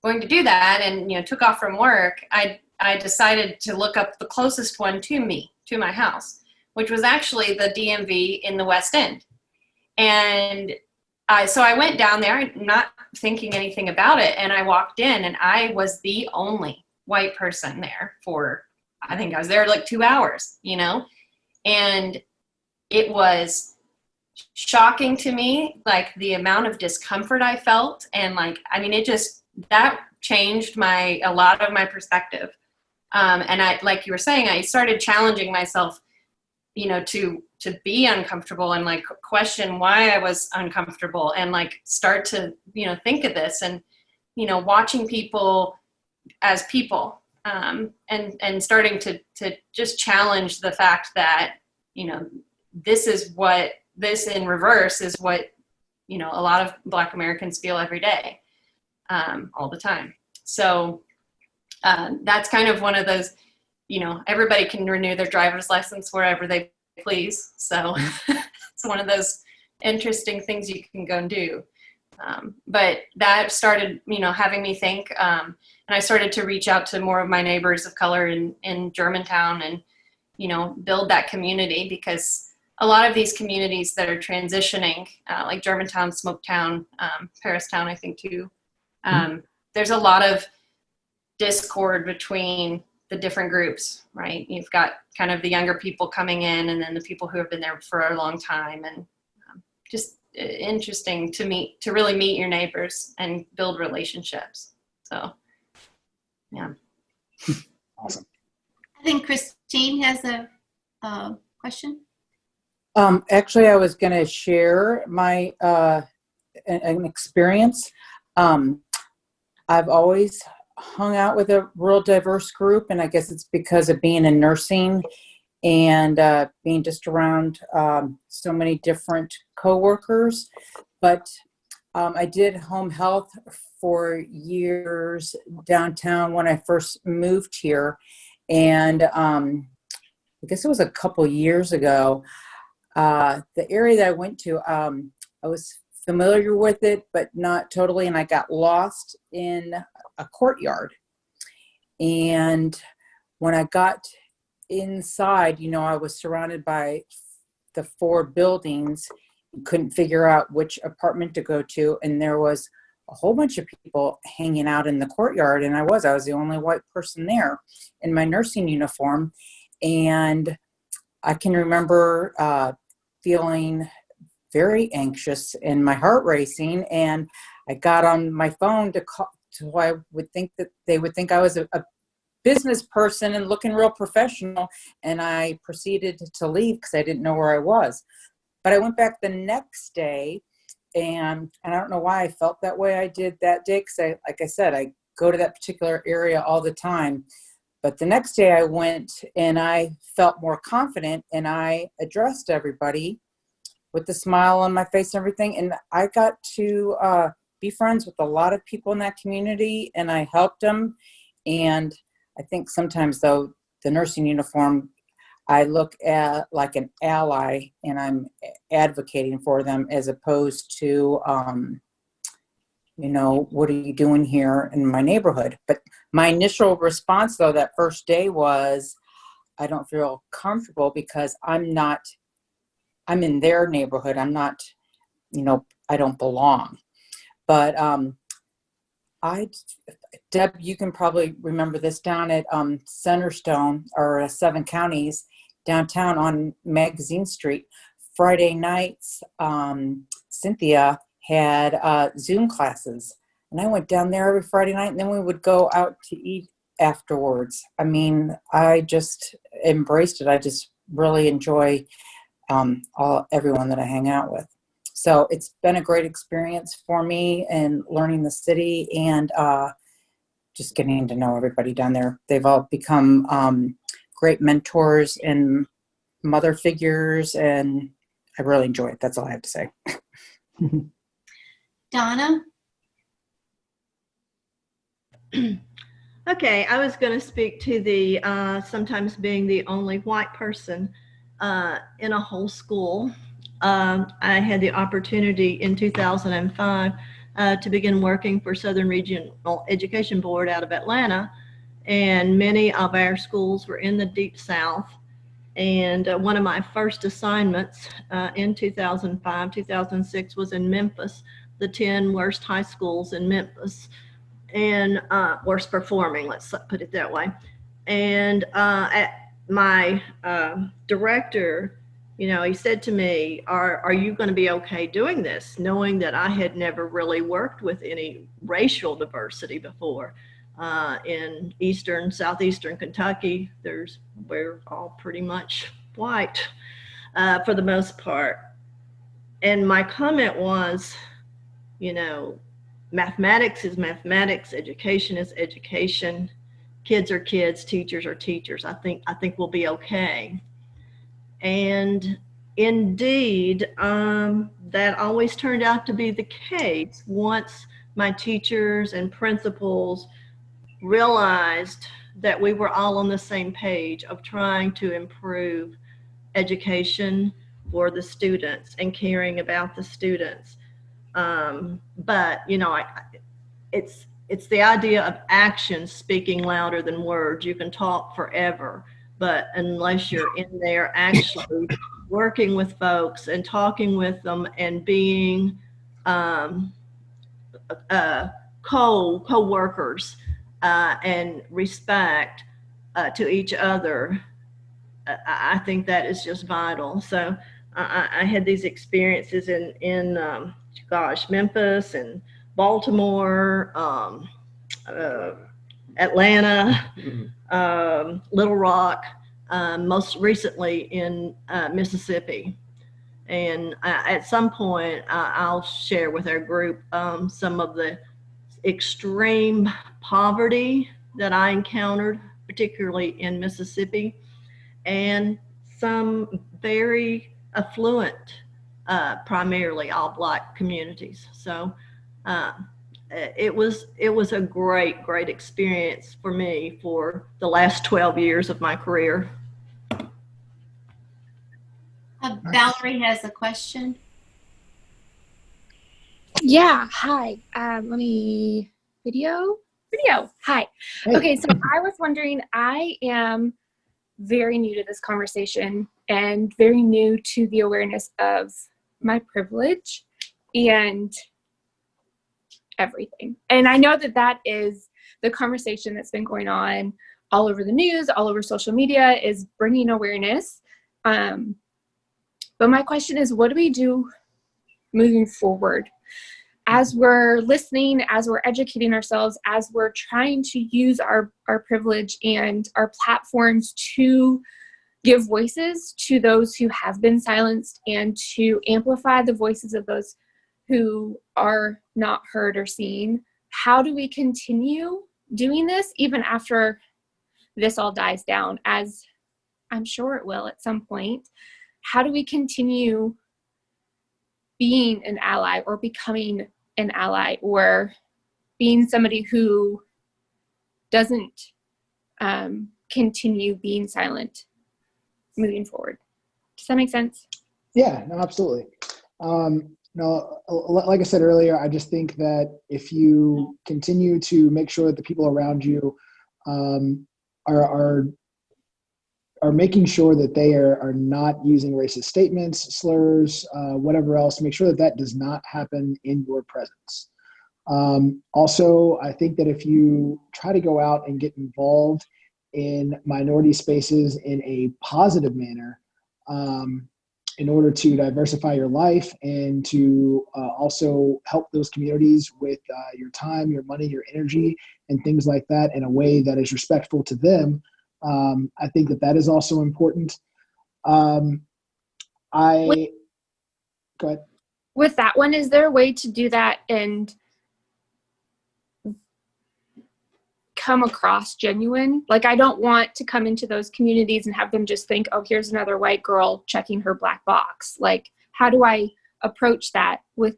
going to do that and, took off from work, I decided to look up the closest one to me, to my house, which was actually the DMV in the West End. And so I went down there, not thinking anything about it, and I walked in, and I was the only white person there for, I think I was there like 2 hours, and it was shocking to me, like the amount of discomfort I felt, and that changed a lot of my perspective. And I, like you were saying, I started challenging myself, to be uncomfortable and question why I was uncomfortable, and start to, think of this and, watching people as people, and starting to just challenge the fact that, this in reverse is what, a lot of Black Americans feel every day, all the time. So that's kind of one of those, everybody can renew their driver's license wherever they please. So it's one of those interesting things you can go and do. But that started, having me think, and I started to reach out to more of my neighbors of color in Germantown and, build that community, because a lot of these communities that are transitioning, like Germantown, Smoketown, Paristown, I think too, there's a lot of discord between the different groups, right? You've got kind of the younger people coming in, and then the people who have been there for a long time, and just interesting to really meet your neighbors and build relationships. So, yeah. Awesome. I think Christine has a question. Actually, I was going to share my an experience. I've always hung out with a real diverse group, and I guess it's because of being in nursing and being just around so many different coworkers. But I did home health for years downtown when I first moved here, and I guess it was a couple years ago. The area that I went to, I was familiar with it, but not totally, and I got lost in a courtyard. And when I got inside, you know, I was surrounded by the 4 buildings, couldn't figure out which apartment to go to, and there was a whole bunch of people hanging out in the courtyard, and I was the only white person there in my nursing uniform. And I can remember feeling very anxious and my heart racing, and I got on my phone to call, so I would think that they would think I was a business person and looking real professional, and I proceeded to leave because I didn't know where I was. But I went back the next day, and I don't know why I felt that way I did that day, because like I said, I go to that particular area all the time. But the next day I went and I felt more confident, and I addressed everybody with a smile on my face and everything. And I got to be friends with a lot of people in that community, and I helped them. And I think sometimes, though, the nursing uniform, I look at like an ally, and I'm advocating for them as opposed to, you know, what are you doing here in my neighborhood? But my initial response, though, that first day was, I don't feel comfortable because I'm in their neighborhood. I'm not, you know, I don't belong. But Deb, you can probably remember this down at Centerstone or 7 Counties downtown on Magazine Street. Friday nights, Cynthia had Zoom classes, and I went down there every Friday night, and then we would go out to eat afterwards. I mean, I just embraced it. I just really enjoy everyone that I hang out with. So it's been a great experience for me and learning the city and just getting to know everybody down there. They've all become great mentors and mother figures, and I really enjoy it. That's all I have to say. Donna? Okay, I was going to speak to the sometimes being the only white person in a whole school. I had the opportunity in 2005 to begin working for Southern Regional Education Board out of Atlanta, and many of our schools were in the Deep South. And one of my first assignments in 2005, 2006 was in Memphis, the 10 worst high schools in Memphis, and worst performing, let's put it that way. And my director, you know, he said to me, are you going to be okay doing this? Knowing that I had never really worked with any racial diversity before. In southeastern Kentucky, we're all pretty much white for the most part. And my comment was, you know, mathematics is mathematics, education is education, kids are kids, teachers are teachers. I think we'll be okay. And indeed, that always turned out to be the case once my teachers and principals realized that we were all on the same page of trying to improve education for the students and caring about the students. But, you know, it's the idea of action speaking louder than words. You can talk forever, but unless you're in there actually working with folks and talking with them and being co-workers and respect to each other, I think that is just vital. So I had these experiences in Memphis and Baltimore, Atlanta, Little Rock, most recently in Mississippi. And at some point, I'll share with our group some of the extreme poverty that I encountered, particularly in Mississippi, and some very affluent, primarily all Black communities. So it was a great experience for me for the last 12 years of my career. Valerie has a question. Yeah, hi. Let me video. Hi. Hey. Okay, so I was wondering, I am very new to this conversation and very new to the awareness of my privilege and everything. And I know that that is the conversation that's been going on all over the news, all over social media, is bringing awareness. But my question is, what do we do moving forward? As we're listening, as we're educating ourselves, as we're trying to use our privilege and our platforms to give voices to those who have been silenced and to amplify the voices of those who are not heard or seen, how do we continue doing this even after this all dies down, as I'm sure it will at some point? How do we continue being an ally or becoming an ally or being somebody who doesn't continue being silent moving forward? Does that make sense? Yeah, no, absolutely. No, like I said earlier, I just think that if you continue to make sure that the people around you are making sure that they are not using racist statements, slurs, whatever else, make sure that that does not happen in your presence. Also, I think that if you try to go out and get involved in minority spaces in a positive manner, in order to diversify your life and to also help those communities with your time, your money, your energy, and things like that in a way that is respectful to them, I think that that is also important. Go ahead. With that one, is there a way to do that and come across genuine? Like, I don't want to come into those communities and have them just think, oh, here's another white girl checking her black box. Like, how do I approach that with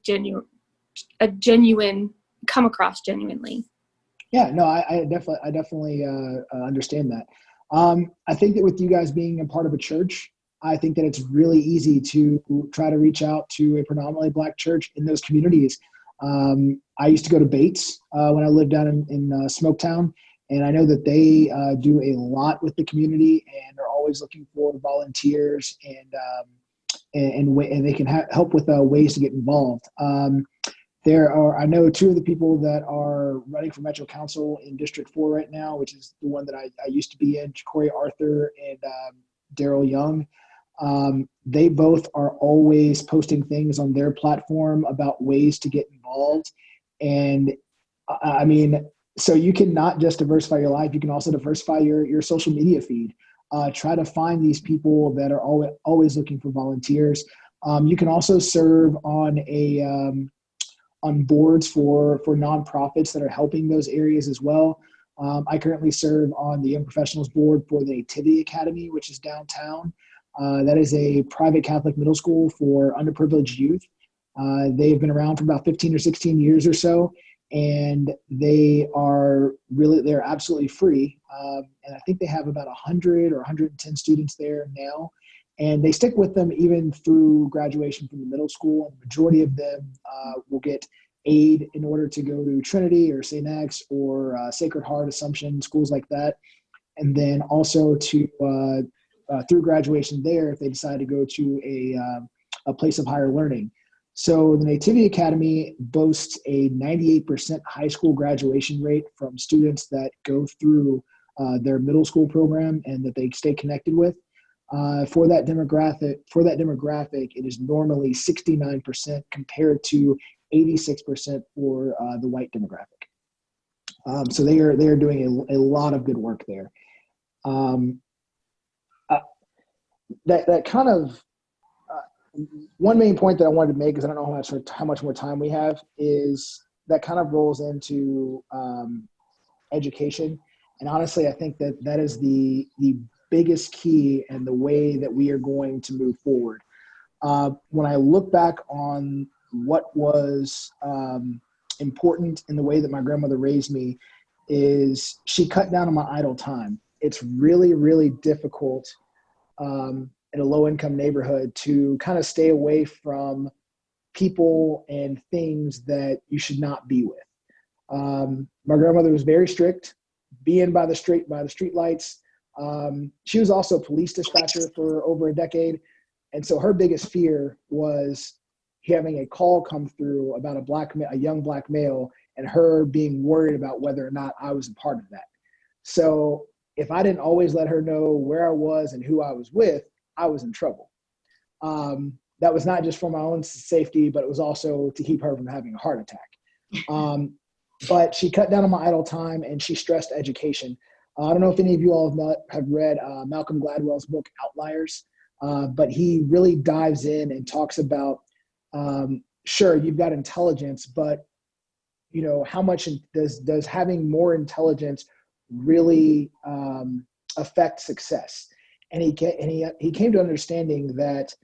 a genuine, come across genuinely? Yeah, no, I definitely understand that. I think that with you guys being a part of a church, I think that it's really easy to try to reach out to a predominantly Black church in those communities. I used to go to Bates when I lived down in Smoketown, and I know that they do a lot with the community and are always looking for volunteers and they can help with ways to get involved. I know two of the people that are running for Metro Council in District 4 right now, which is the one that I used to be in, Corey Arthur and Daryl Young. They both are always posting things on their platform about ways to get involved. And I mean, so you can not just diversify your life, you can also diversify your social media feed. Try to find these people that are always looking for volunteers. You can also serve on boards for nonprofits that are helping those areas as well. I currently serve on the Young Professionals Board for the Nativity Academy, which is downtown. That is a private Catholic middle school for underprivileged youth. They've been around for about 15 or 16 years or so, and they're absolutely free. And I think they have about 100 or 110 students there now. And they stick with them even through graduation from the middle school. And the majority of them will get aid in order to go to Trinity or St. X or Sacred Heart, Assumption, schools like that. And then also to through graduation there, if they decide to go to a place of higher learning. So the Nativity Academy boasts a 98% high school graduation rate from students that go through their middle school program and that they stay connected with. For that demographic, it is normally 69% compared to 86% for the white demographic. So they are doing a lot of good work there. That kind of one main point that I wanted to make, is I don't know how much more time we have, is that kind of rolls into education. And honestly, I think that is the biggest key and the way that we are going to move forward. When I look back on what was important in the way that my grandmother raised me, is she cut down on my idle time. It's really, really difficult in a low-income neighborhood to kind of stay away from people and things that you should not be with. My grandmother was very strict, being by the street lights. She was also a police dispatcher for over a decade. And so her biggest fear was having a call come through about a young black male, and her being worried about whether or not I was a part of that. So if I didn't always let her know where I was and who I was with, I was in trouble. That was not just for my own safety, but it was also to keep her from having a heart attack. But she cut down on my idle time, and she stressed education. I don't know if any of you all have read Malcolm Gladwell's book, Outliers, but he really dives in and talks about, sure, you've got intelligence, but how much does having more intelligence really affect success? And he came to understanding that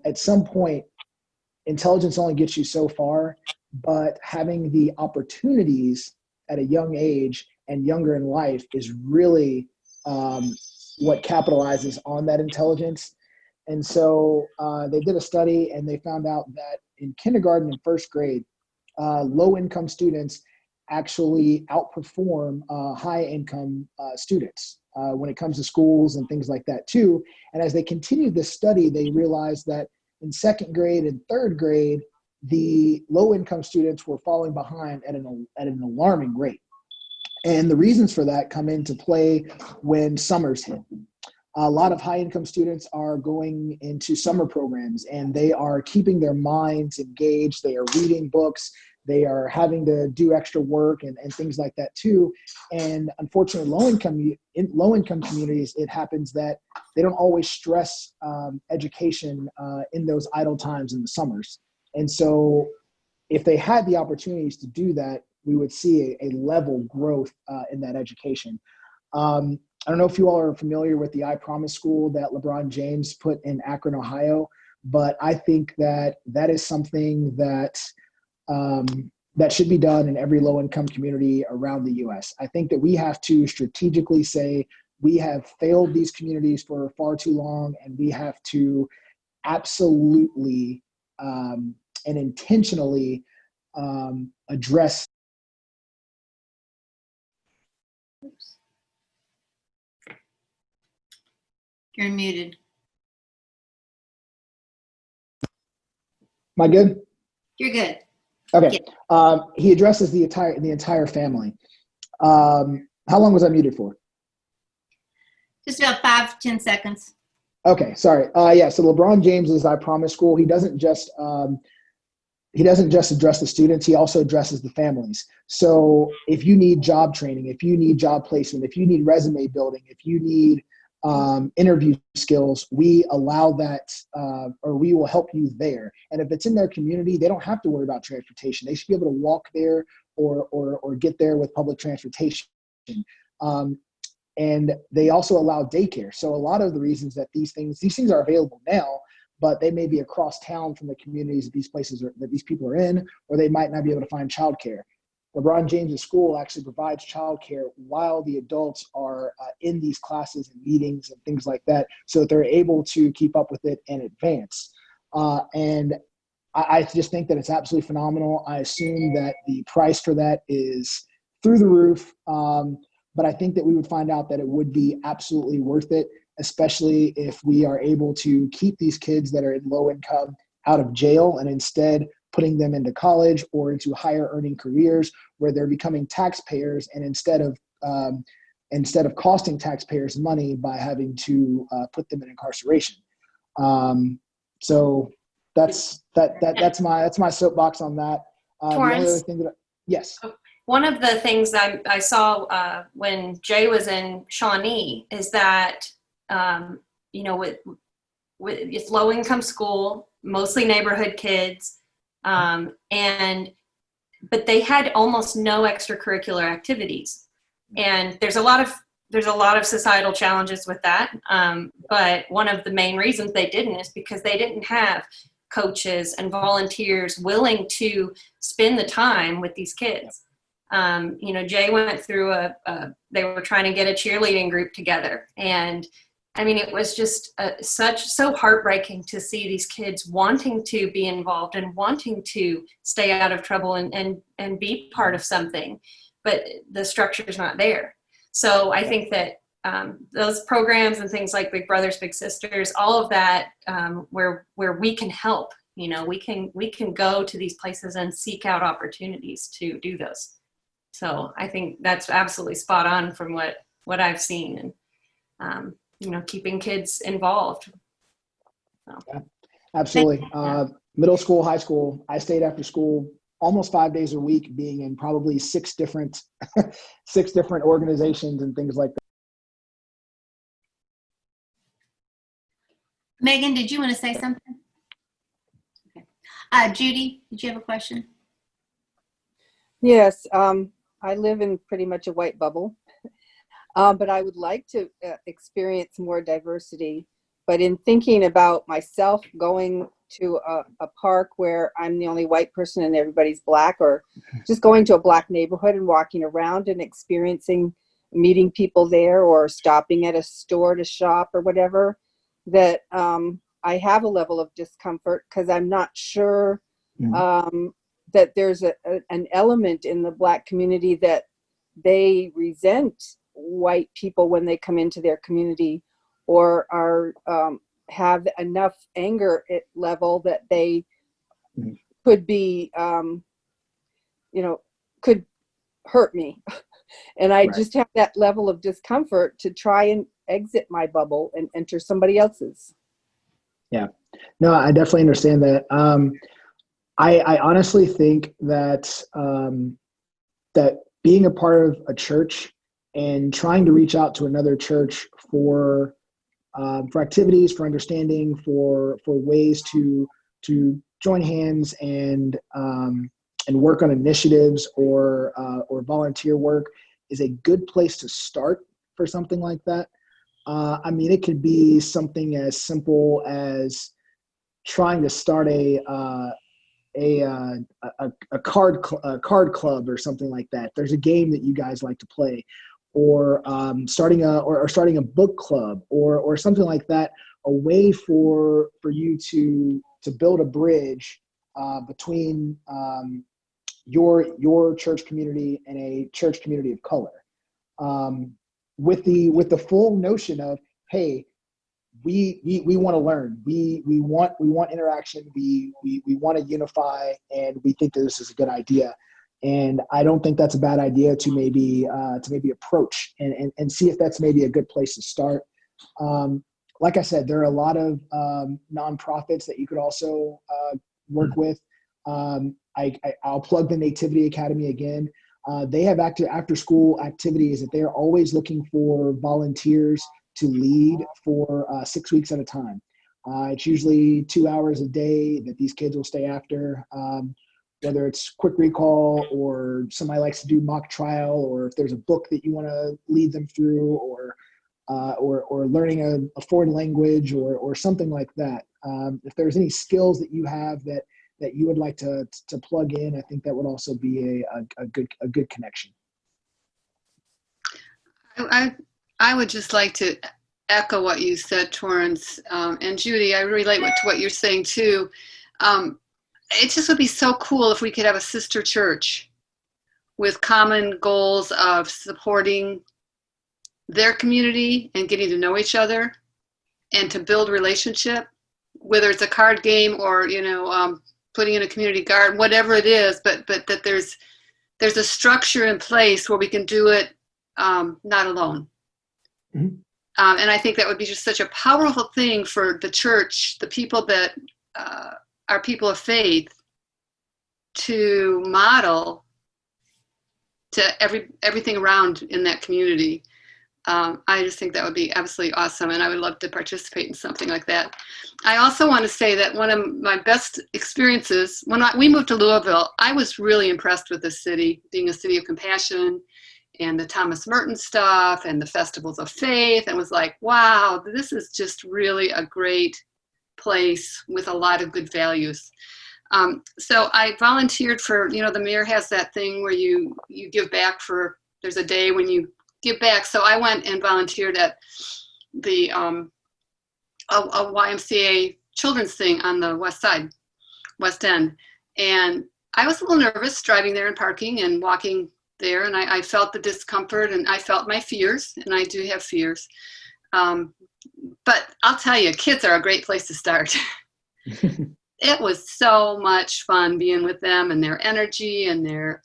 at some point, intelligence only gets you so far, but having the opportunities at a young age and younger in life is really what capitalizes on that intelligence. And so they did a study, and they found out that in kindergarten and first grade, low-income students actually outperform high-income students when it comes to schools and things like that too. And as they continued this study, they realized that in second grade and third grade, the low-income students were falling behind at an alarming rate. And the reasons for that come into play when summers hit. A lot of high-income students are going into summer programs, and they are keeping their minds engaged. They are reading books. They are having to do extra work and things like that too. And unfortunately, low-income communities, it happens that they don't always stress education in those idle times in the summers. And so if they had the opportunities to do that, we would see a level growth in that education. I don't know if you all are familiar with the I Promise School that LeBron James put in Akron, Ohio, but I think that is something that that should be done in every low-income community around the U.S. I think that we have to strategically say we have failed these communities for far too long, and we have to absolutely and intentionally address. Oops. You're muted. Am I good? You're good. Okay. He addresses the entire family. How long was I muted for? Just about 5-10 seconds. Okay, sorry. Yeah. So LeBron James's I Promise School, he doesn't just address the students. He also addresses the families. So if you need job training, if you need job placement, if you need resume building, if you need interview skills, we allow that, or we will help you there. And if it's in their community, they don't have to worry about transportation. They should be able to walk there or get there with public transportation. And they also allow daycare. So a lot of the reasons that these things are available now, but they may be across town from the communities that these people are in, or they might not be able to find childcare. LeBron James' school actually provides childcare while the adults are in these classes and meetings and things like that, so that they're able to keep up with it and advance. And I just think that it's absolutely phenomenal. I assume that the price for that is through the roof, but I think that we would find out that it would be absolutely worth it, especially if we are able to keep these kids that are in low income out of jail and instead putting them into college or into higher earning careers where they're becoming taxpayers, and instead of costing taxpayers money by having to put them in incarceration. So that's my soapbox on that. The only other thing yes. One of the things I saw when Jay was in Shawnee is that, it's low income school, mostly neighborhood kids. But they had almost no extracurricular activities. And there's a lot of societal challenges with that. But one of the main reasons they didn't is because they didn't have coaches and volunteers willing to spend the time with these kids. Jay went through they were trying to get a cheerleading group together. And I mean, it was just so heartbreaking to see these kids wanting to be involved and wanting to stay out of trouble and be part of something, but the structure's not there. So I think that those programs and things like Big Brothers Big Sisters, all of that, where we can help, we can go to these places and seek out opportunities to do those. So I think that's absolutely spot on from what I've seen, and keeping kids involved. So. Yeah, absolutely. Middle school, high school, I stayed after school almost 5 days a week, being in probably six different organizations and things like that. Megan, did you want to say something? Okay. Judy, did you have a question? Yes, I live in pretty much a white bubble, but I would like to experience more diversity. But in thinking about myself going to a park where I'm the only white person and everybody's black, or just going to a black neighborhood and walking around and experiencing, meeting people there, or stopping at a store to shop or whatever, that I have a level of discomfort because I'm not sure that there's an element in the black community that they resent white people when they come into their community, or are have enough anger level that they could be, could hurt me. And I just have that level of discomfort to try and exit my bubble and enter somebody else's. Yeah, no, I definitely understand that. I honestly think that that being a part of a church and trying to reach out to another church for activities, for understanding, for ways to join hands and work on initiatives or volunteer work is a good place to start for something like that. I mean, it could be something as simple as trying to start a card club or something like that. There's a game that you guys like to play, or starting a book club or something like that. A way for you to build a bridge between your church community and a church community of color, with the full notion of, hey, we want to learn, we want interaction, we want to unify, and we think that this is a good idea. And I don't think that's a bad idea to maybe approach and see if that's maybe a good place to start. Like I said, there are a lot of nonprofits that you could also work with. I'll plug the Nativity Academy again. They have after school activities that they're always looking for volunteers to lead for 6 weeks at a time. It's usually 2 hours a day that these kids will stay after, whether it's quick recall or somebody likes to do mock trial, or if there's a book that you want to lead them through, or learning a foreign language or something like that. If there's any skills that you have that you would like to plug in, I think that would also be a good connection. I would just like to echo what you said, Torrance, and Judy. I relate to what you're saying too. It just would be so cool if we could have a sister church with common goals of supporting their community and getting to know each other and to build relationship, whether it's a card game or putting in a community garden, whatever it is, but that there's a structure in place where we can do it not alone. Mm-hmm. And I think that would be just such a powerful thing for the church, the people that are people of faith, to model to everything around in that community. I just think that would be absolutely awesome, and I would love to participate in something like that. I also want to say that one of my best experiences, when we moved to Louisville, I was really impressed with the city, being a city of compassion, and the Thomas Merton stuff, and the festivals of faith, and was like, wow, this is just really a great place with a lot of good values. So I volunteered for, the mayor has that thing where you give back there's a day when you give back. So I went and volunteered at the a YMCA children's thing on the West End. And I was a little nervous driving there and parking and walking there. And I felt the discomfort and I felt my fears, and I do have fears. But I'll tell you, kids are a great place to start. It was so much fun being with them and their energy and their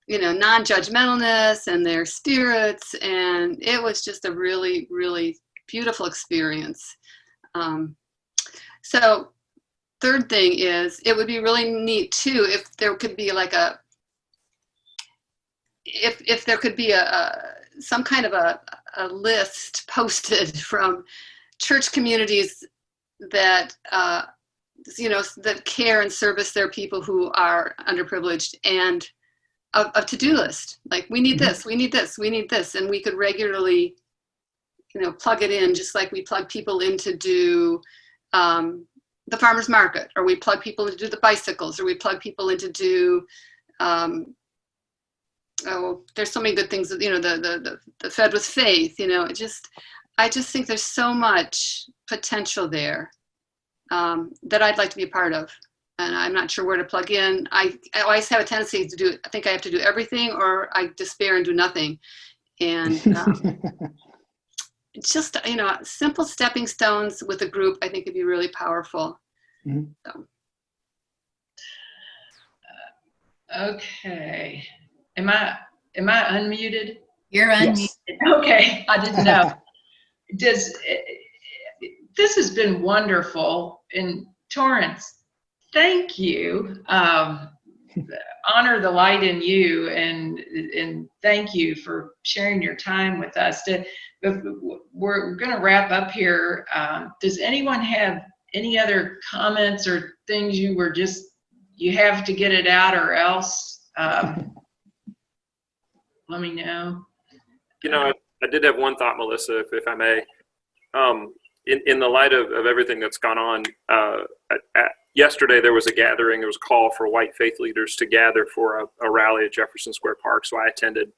non-judgmentalness and their spirits, and it was just a really, really beautiful experience. So third thing is, it would be really neat too if there could be like if there could be some kind of a list posted from church communities that that care and service their people who are underprivileged, and a to-do list, like we need this, we need this, we need this, and we could regularly plug it in, just like we plug people in to do the farmers market, or we plug people in to do the bicycles, or we plug people in to do there's so many good things, the Fed with Faith, I just think there's so much potential there that I'd like to be a part of. And I'm not sure where to plug in. I always have a tendency to I think I have to do everything, or I despair and do nothing. And it's just, simple stepping stones with a group, I think would be really powerful. Mm-hmm. So. Okay. Am I unmuted? You're unmuted. Yes. Okay. I didn't know. This has been wonderful. And Torrance, thank you. Honor the light in you, and thank you for sharing your time with us. We're going to wrap up here. Does anyone have any other comments or things you have to get it out, or else let me know. I did have one thought, Melissa, if I may. In the light of everything that's gone on, yesterday there was a gathering. There was a call for white faith leaders to gather for a rally at Jefferson Square Park, so I attended.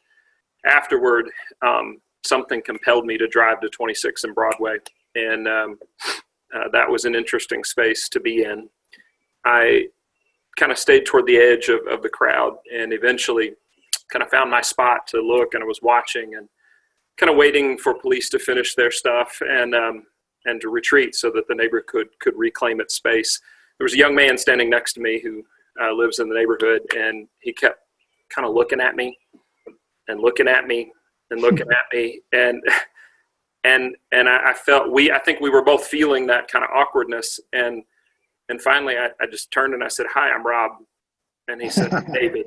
Afterward, something compelled me to drive to 26 and Broadway, and that was an interesting space to be in. I kind of stayed toward the edge of the crowd, and eventually kind of found my spot to look, and I was watching and kind of waiting for police to finish their stuff and to retreat so that the neighborhood could reclaim its space. There was a young man standing next to me who lives in the neighborhood, and he kept kind of looking at me and looking at me and looking at me, and I felt I think we were both feeling that kind of awkwardness, and finally I just turned and I said, "Hi, I'm Rob," and he said, "David."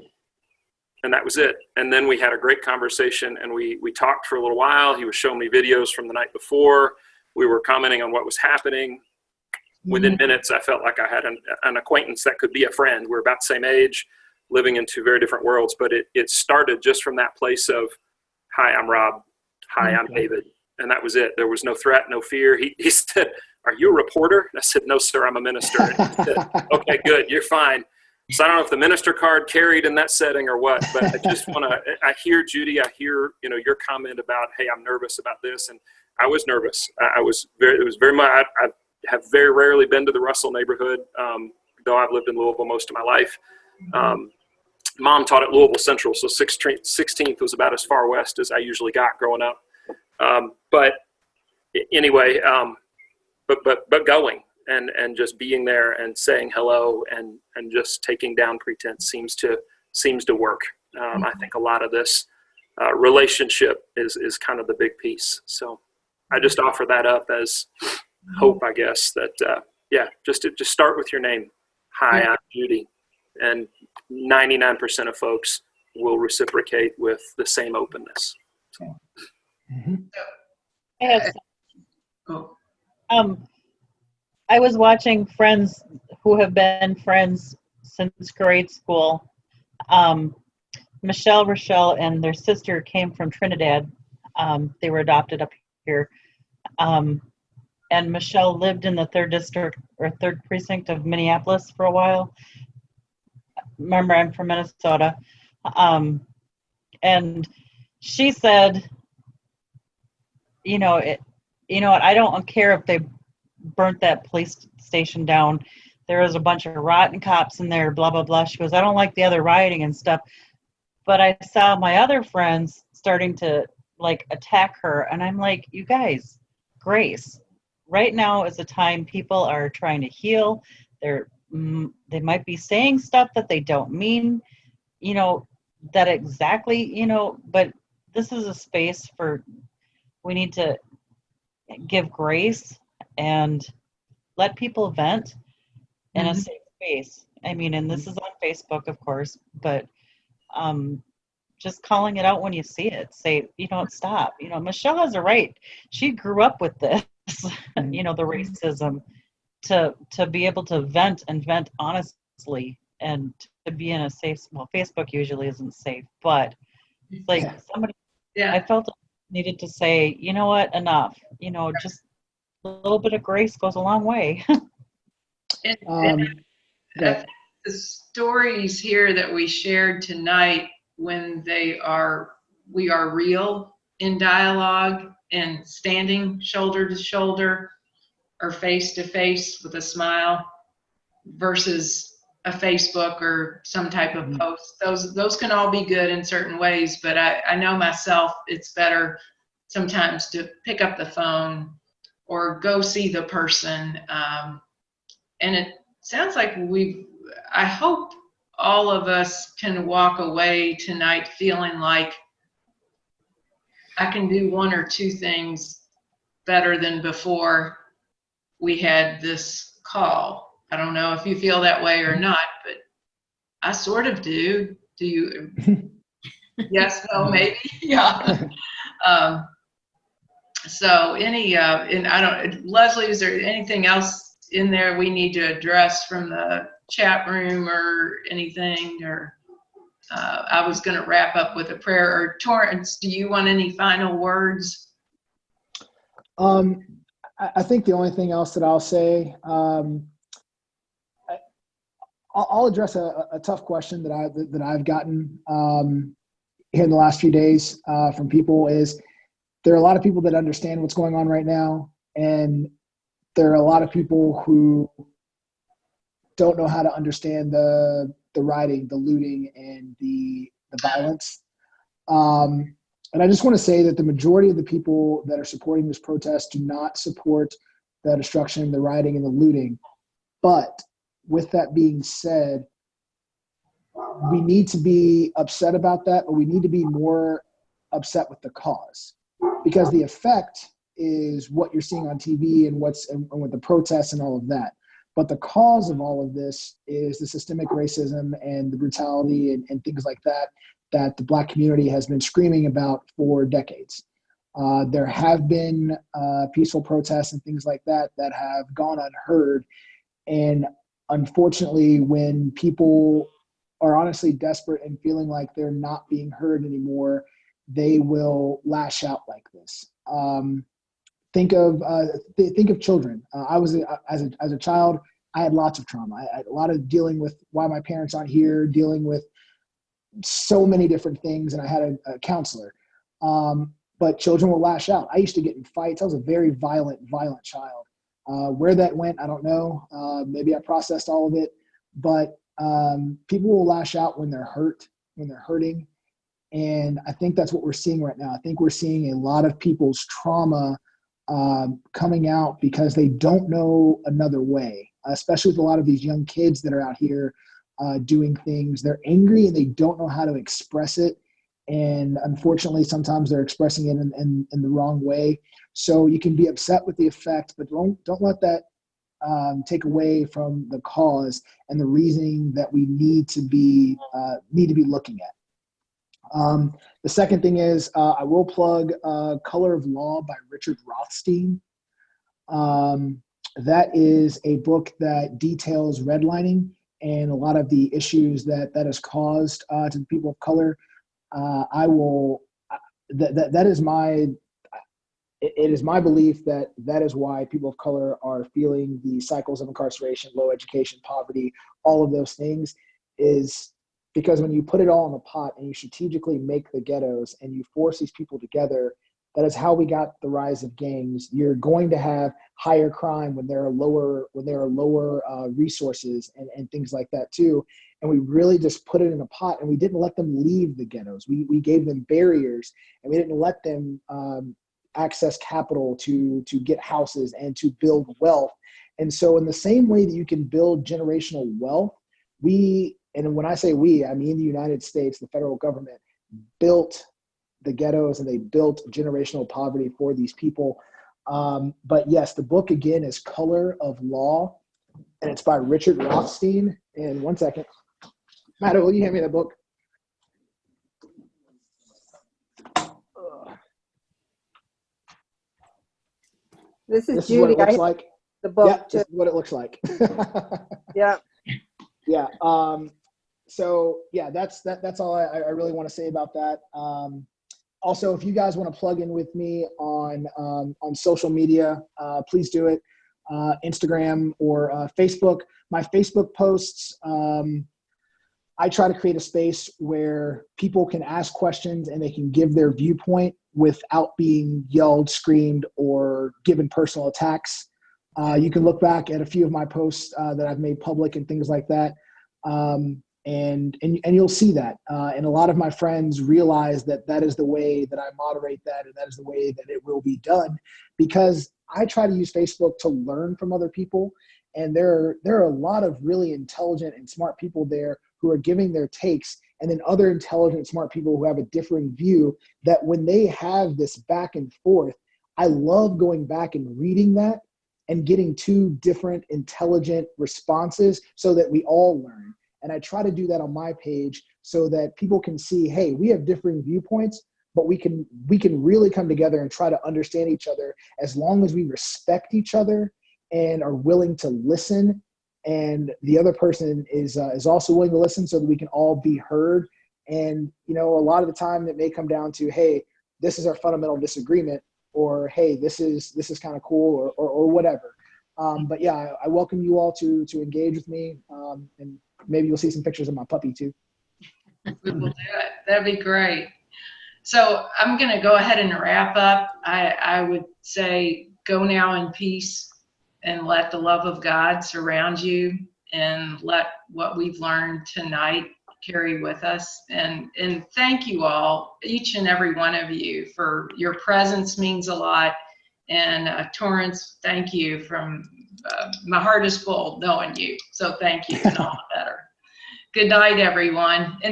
And that was it. And then we had a great conversation, and we talked for a little while. He was showing me videos from the night before. We were commenting on what was happening. Within minutes, I felt like I had an acquaintance that could be a friend. We're about the same age, living in two very different worlds, but it started just from that place of, "Hi, I'm Rob. Hi, I'm David." And that was it. There was no threat, no fear. He said, "Are you a reporter?" And I said, "No, sir, I'm a minister." And he said, "Okay, good, you're fine." So I don't know if the minister card carried in that setting or what, but I just I hear Judy, I hear, your comment about, "Hey, I'm nervous about this." And I was nervous. It was very much, I have very rarely been to the Russell neighborhood, though I've lived in Louisville most of my life. Mom taught at Louisville Central, so 16th was about as far west as I usually got growing up. But anyway, but going and just being there and saying hello and just taking down pretense seems to work. I think a lot of this relationship is kind of the big piece. So I just offer that up as hope, I guess, that just start with your name. "Hi, I'm Judy," and 99% of folks will reciprocate with the same openness. So. I have Oh. I was watching friends who have been friends since grade school. Michelle, Rochelle, and their sister came from Trinidad. They were adopted up here. And Michelle lived in the 3rd district or 3rd precinct of Minneapolis for a while. Remember, I'm from Minnesota. And she said, you know what, I don't care if they burnt that police station down. There was a bunch of rotten cops in there, blah, blah, blah. She goes, I don't like the other rioting and stuff. But I saw my other friends starting to like attack her. And I'm like, you guys, grace. Right now is a time people are trying to heal. They might be saying stuff that they don't mean, that exactly, but this is a space we need to give grace and let people vent in a safe space. I mean, and this is on Facebook, of course, but just calling it out when you see it. Say, stop. Michelle has a right. She grew up with this, the racism, to be able to vent honestly and to be in a safe, Facebook usually isn't safe, but like somebody, I felt needed to say, you know what, enough, just a little bit of grace goes a long way. And I think the stories here that we shared tonight, when we are real in dialogue and standing shoulder to shoulder or face to face with a smile versus a Facebook or some type of post, those can all be good in certain ways, but I know myself, it's better sometimes to pick up the phone or go see the person. And it sounds like I hope all of us can walk away tonight feeling like I can do 1 or 2 things better than before we had this call. I don't know if you feel that way or not, but I sort of do. Do you? Yes, no, maybe. Yeah. So and I don't, Leslie, is there anything else in there we need to address from the chat room or anything? Or I was going to wrap up with a prayer. Or Torrance, do you want any final words? I think the only thing else that I'll say, I'll address a tough question that I've gotten here in the last few days from people. Is there are a lot of people that understand what's going on right now, and there are a lot of people who don't know how to understand the rioting, the looting, and the violence. And I just want to say that the majority of the people that are supporting this protest do not support the destruction, the rioting, and the looting. But with that being said, we need to be upset about that, but we need to be more upset with the cause, because the effect is what you're seeing on TV and with the protests and all of that. But the cause of all of this is the systemic racism and the brutality and things like that the Black community has been screaming about for decades. There have been peaceful protests and things like that have gone unheard. And unfortunately, when people are honestly desperate and feeling like they're not being heard anymore, they will lash out like this. Think of children. I was as a child, I had lots of trauma. I had a lot of dealing with why my parents aren't here, dealing with so many different things, and I had a counselor. But children will lash out. I used to get in fights. I was a very violent child. Where that went, I don't know. Maybe I processed all of it, but people will lash out when they're hurt, when they're hurting. And I think that's what we're seeing right now. I think we're seeing a lot of people's trauma coming out because they don't know another way, especially with a lot of these young kids that are out here doing things. They're angry and they don't know how to express it. And unfortunately, sometimes they're expressing it in the wrong way. So you can be upset with the effect, but don't let that take away from the cause and the reasoning that we need to be looking at. The second thing is I will plug Color of Law by Richard Rothstein. That is a book that details redlining and a lot of the issues that has caused to the people of color. It is my belief that is why people of color are feeling the cycles of incarceration, low education, poverty, all of those things, is because when you put it all in a pot and you strategically make the ghettos and you force these people together, that is how we got the rise of gangs. You're going to have higher crime when there are lower resources and things like that too. And we really just put it in a pot, and we didn't let them leave the ghettos. We gave them barriers, and we didn't let them access capital to get houses and to build wealth. And so in the same way that you can build generational wealth, and when I say we, I mean the United States, the federal government built the ghettos and they built generational poverty for these people. But yes, the book again is Color of Law, and it's by Richard Rothstein. And one second, Matt, will you hand me that book? This is This is Judy. what it looks I like. the book. Yeah, this is what it looks like. Yeah. Yeah. So yeah, that's all I really want to say about that. Also, if you guys want to plug in with me on social media, please do it. Instagram or Facebook. My Facebook posts, I try to create a space where people can ask questions and they can give their viewpoint without being yelled, screamed, or given personal attacks. You can look back at a few of my posts that I've made public and things like that. And you'll see that. And a lot of my friends realize that is the way that I moderate that, and that is the way that it will be done, because I try to use Facebook to learn from other people. And there are a lot of really intelligent and smart people there who are giving their takes, and then other intelligent, smart people who have a differing view, that when they have this back and forth, I love going back and reading that and getting two different intelligent responses so that we all learn. And I try to do that on my page so that people can see, hey, we have differing viewpoints, but we can really come together and try to understand each other as long as we respect each other and are willing to listen. And the other person is also willing to listen, so that we can all be heard. And, a lot of the time it may come down to, hey, this is our fundamental disagreement, or, hey, this is kind of cool, or whatever. But yeah, I welcome you all to engage with me. And maybe you'll see some pictures of my puppy too. We will do it. That'd be great. So I'm going to go ahead and wrap up. I would say go now in peace and let the love of God surround you, and let what we've learned tonight carry with us. And thank you all, each and every one of you, for your presence means a lot. And Torrance, thank you. From my heart is full knowing you. So thank you, and all the better. Good night, everyone. And